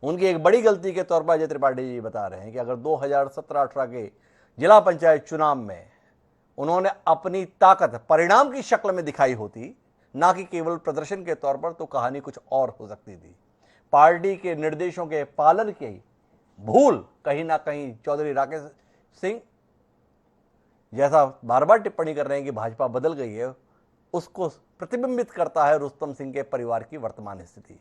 उनकी एक बड़ी गलती के तौर पर अजय त्रिपाठी जी बता रहे हैं कि अगर 2017-18 के जिला पंचायत चुनाव में उन्होंने अपनी ताकत परिणाम की शक्ल में दिखाई होती, ना कि केवल प्रदर्शन के तौर पर, तो कहानी कुछ और हो सकती थी। पार्टी के निर्देशों के पालन की भूल कहीं ना कहीं चौधरी राकेश सिंह जैसा बार बार टिप्पणी कर रहे हैं कि भाजपा बदल गई है, उसको प्रतिबिंबित करता है रुस्तम सिंह के परिवार की वर्तमान स्थिति।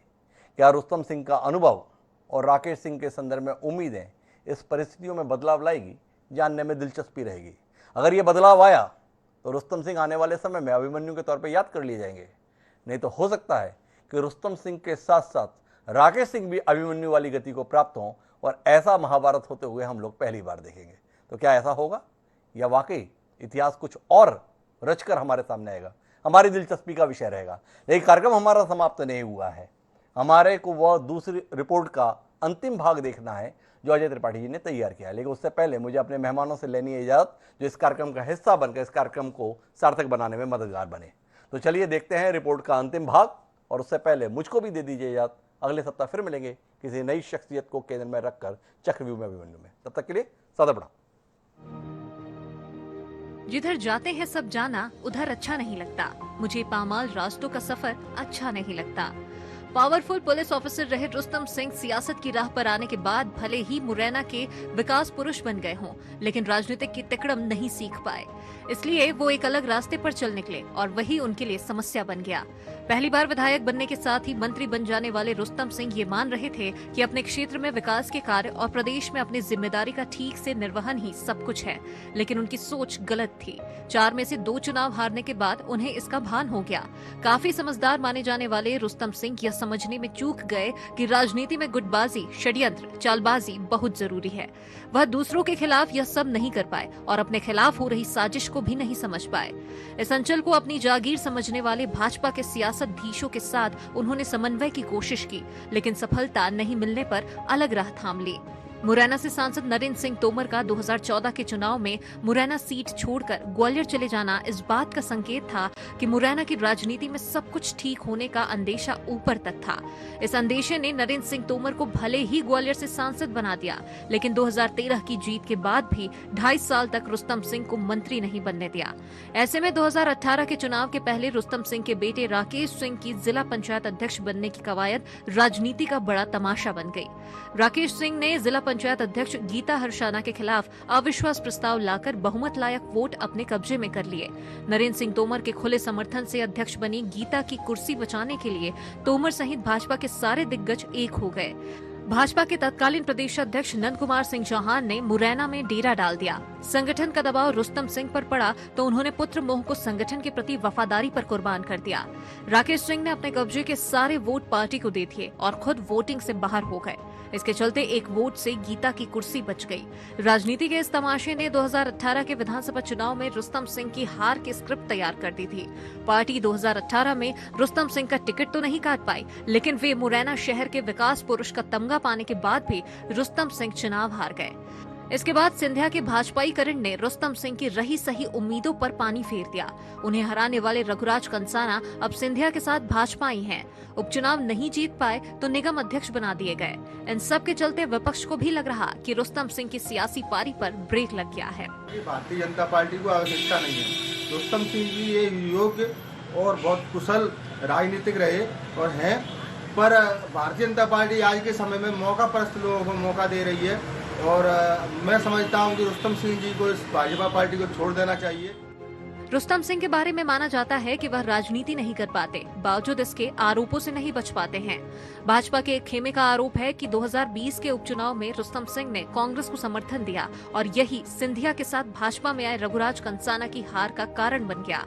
क्या रुस्तम सिंह का अनुभव और राकेश सिंह के संदर्भ में उम्मीदें इस परिस्थितियों में बदलाव लाएगी, जानने में दिलचस्पी रहेगी। अगर ये बदलाव आया तो रुस्तम सिंह आने वाले समय में अभिमन्यु के तौर पर याद कर लिए जाएंगे, नहीं तो हो सकता है कि रुस्तम सिंह के साथ साथ राकेश सिंह भी अभिमन्यु वाली गति को प्राप्त हों और ऐसा महाभारत होते हुए हम लोग पहली बार देखेंगे। तो क्या ऐसा होगा या वाकई इतिहास कुछ और रचकर हमारे सामने आएगा, हमारी दिलचस्पी का विषय रहेगा। लेकिन कार्यक्रम हमारा समाप्त नहीं हुआ है, हमारे को वह दूसरी रिपोर्ट का अंतिम भाग देखना है जो अजय त्रिपाठी जी ने तैयार किया है। लेकिन उससे पहले मुझे अपने मेहमानों से लेनी है इजाजत, जो इस कार्यक्रम का हिस्सा बनकर इस कार्यक्रम को सार्थक बनाने में मददगार बने। तो चलिए देखते हैं रिपोर्ट का अंतिम भाग, और उससे पहले मुझको भी दे दीजिए इजाजत। अगले सप्ताह फिर मिलेंगे किसी नई शख्सियत को केंद्र में रखकर चक्रव्यूह में अभिमन्यु में। तब तक के लिए सादा प्रणाम। जिधर जाते हैं सब जाना, उधर अच्छा नहीं लगता। मुझे पामाल रास्तों का सफर अच्छा नहीं लगता। पावरफुल पुलिस ऑफिसर रहे रुस्तम सिंह सियासत की राह पर आने के बाद भले ही मुरैना के विकास पुरुष बन गए हों, लेकिन राजनीतिक की तिकड़म नहीं सीख पाए। इसलिए वो एक अलग रास्ते पर चल निकले और वही उनके लिए समस्या बन गया। पहली बार विधायक बनने के साथ ही मंत्री बन जाने वाले रुस्तम सिंह ये मान रहे थे कि अपने क्षेत्र में विकास के कार्य और प्रदेश में अपनी जिम्मेदारी का ठीक से निर्वहन ही सब कुछ है, लेकिन उनकी सोच गलत थी। 4 में से 2 चुनाव हारने के बाद उन्हें इसका भान हो गया। काफी समझदार माने जाने वाले रुस्तम सिंह यह समझने में चूक गए कि राजनीति में गुटबाजी, षड्यंत्र, चालबाजी बहुत जरूरी है। वह दूसरों के खिलाफ यह सब नहीं कर पाए और अपने खिलाफ हो रही साजिश को भी नहीं समझ पाए। इस अंचल को अपनी जागीर समझने वाले भाजपा के सियासतधीशों के साथ उन्होंने समन्वय की कोशिश की, लेकिन सफलता नहीं मिलने पर अलग राह थाम ली। मुरैना से सांसद नरेंद्र सिंह तोमर का 2014 के चुनाव में मुरैना सीट छोड़कर ग्वालियर चले जाना इस बात का संकेत था कि मुरैना की राजनीति में सब कुछ ठीक होने का अंदेशा ऊपर तक था। इस अंदेशे ने नरेंद्र सिंह तोमर को भले ही ग्वालियर से सांसद बना दिया, लेकिन 2013 की जीत के बाद भी 2.5 साल तक रुस्तम सिंह को मंत्री नहीं बनने दिया। ऐसे में 2018 के चुनाव के पहले रुस्तम सिंह के बेटे राकेश सिंह की जिला पंचायत अध्यक्ष बनने की कवायद राजनीति का बड़ा तमाशा बन गई। राकेश सिंह ने जिला पंचायत अध्यक्ष गीता हर्षाना के खिलाफ अविश्वास प्रस्ताव लाकर बहुमत लायक वोट अपने कब्जे में कर लिए। नरेंद्र सिंह तोमर के खुले समर्थन से अध्यक्ष बनी गीता की कुर्सी बचाने के लिए तोमर सहित भाजपा के सारे दिग्गज एक हो गए। भाजपा के तत्कालीन प्रदेश अध्यक्ष नंद कुमार सिंह चौहान ने मुरैना में डेरा डाल दिया। संगठन का दबाव रुस्तम सिंह पर पड़ा तो उन्होंने पुत्र मोह को संगठन के प्रति वफादारी पर कुर्बान कर दिया। राकेश सिंह ने अपने कब्जे के सारे वोट पार्टी को दे दिए और खुद वोटिंग से बाहर हो गए। इसके चलते एक वोट से गीता की कुर्सी बच गई। राजनीति के इस तमाशे ने 2018 के विधानसभा चुनाव में रुस्तम सिंह की हार की स्क्रिप्ट तैयार कर दी थी। पार्टी 2018 में रुस्तम सिंह का टिकट तो नहीं काट पाई, लेकिन वे मुरैना शहर के विकास पुरुष का तमगा पाने के बाद भी रुस्तम सिंह चुनाव हार गए। इसके बाद सिंधिया के भाजपाईकरण ने रुस्तम सिंह की रही सही उम्मीदों पर पानी फेर दिया। उन्हें हराने वाले रघुराज कंसाना अब सिंधिया के साथ भाजपाई हैं। उपचुनाव नहीं जीत पाए तो निगम अध्यक्ष बना दिए गए। इन सब के चलते विपक्ष को भी लग रहा कि रुस्तम सिंह की सियासी पारी पर ब्रेक लग गया है। भारतीय जनता पार्टी को आवश्यकता नहीं है। रुस्तम सिंह जी ये योग्य और बहुत कुशल राजनीतिक रहे और हैं, पर भारतीय जनता पार्टी आज के समय में मौका परस्त लोगों को मौका दे रही है और मैं समझता हूं कि रुस्तम सिंह जी को इस भाजपा पार्टी को छोड़ देना चाहिए। रुस्तम सिंह के बारे में माना जाता है कि वह राजनीति नहीं कर पाते, बावजूद इसके आरोपों से नहीं बच पाते हैं। भाजपा के एक खेमे का आरोप है कि 2020 के उपचुनाव में रुस्तम सिंह ने कांग्रेस को समर्थन दिया और यही सिंधिया के साथ भाजपा में आए रघुराज कंसाना की हार का कारण बन गया।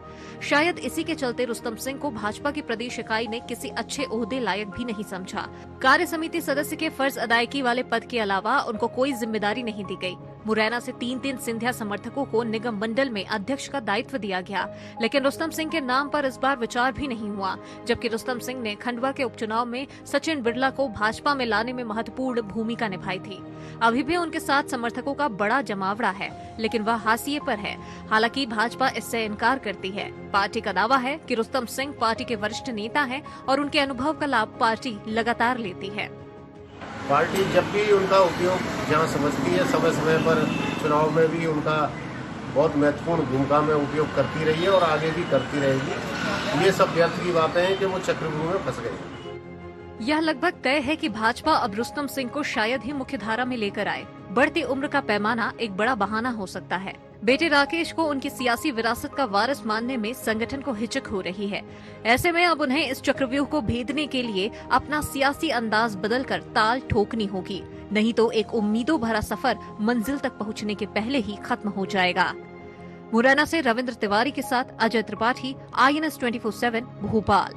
शायद इसी के चलते रुस्तम सिंह को भाजपा की प्रदेश इकाई ने किसी अच्छे ओहदे लायक भी नहीं समझा। कार्य समिति सदस्य के फर्ज अदायगी वाले पद के अलावा उनको कोई जिम्मेदारी नहीं दी गई। मुरैना से 3 सिंधिया समर्थकों को निगम मंडल में अध्यक्ष का दायित्व दिया गया, लेकिन रुस्तम सिंह के नाम पर इस बार विचार भी नहीं हुआ। जबकि रुस्तम सिंह ने खंडवा के उपचुनाव में सचिन बिरला को भाजपा में लाने में महत्वपूर्ण भूमिका निभाई थी। अभी भी उनके साथ समर्थकों का बड़ा जमावड़ा है, लेकिन वह हाशिए पर है। हालांकि भाजपा इससे इनकार करती है। पार्टी का दावा है कि रुस्तम सिंह पार्टी के वरिष्ठ नेता हैं और उनके अनुभव का लाभ पार्टी लगातार लेती है। पार्टी जब भी उनका उपयोग जहां समझती है, समय समय पर चुनाव में भी उनका बहुत महत्वपूर्ण भूमिका में उपयोग करती रही है और आगे भी करती रहेगी। ये सब व्यर्थ की बातें हैं कि वो चक्रव्यूह में फंस गए। यह लगभग तय है कि भाजपा अब रुस्तम सिंह को शायद ही मुख्य धारा में लेकर आए। बढ़ती उम्र का पैमाना एक बड़ा बहाना हो सकता है। बेटे राकेश को उनकी सियासी विरासत का वारिस मानने में संगठन को हिचक हो रही है। ऐसे में अब उन्हें इस चक्रव्यूह को भेदने के लिए अपना सियासी अंदाज बदलकर ताल ठोकनी होगी, नहीं तो एक उम्मीदों भरा सफर मंजिल तक पहुंचने के पहले ही खत्म हो जाएगा। मुरैना से रविंद्र तिवारी के साथ अजय त्रिपाठी, INS 24/7 भोपाल।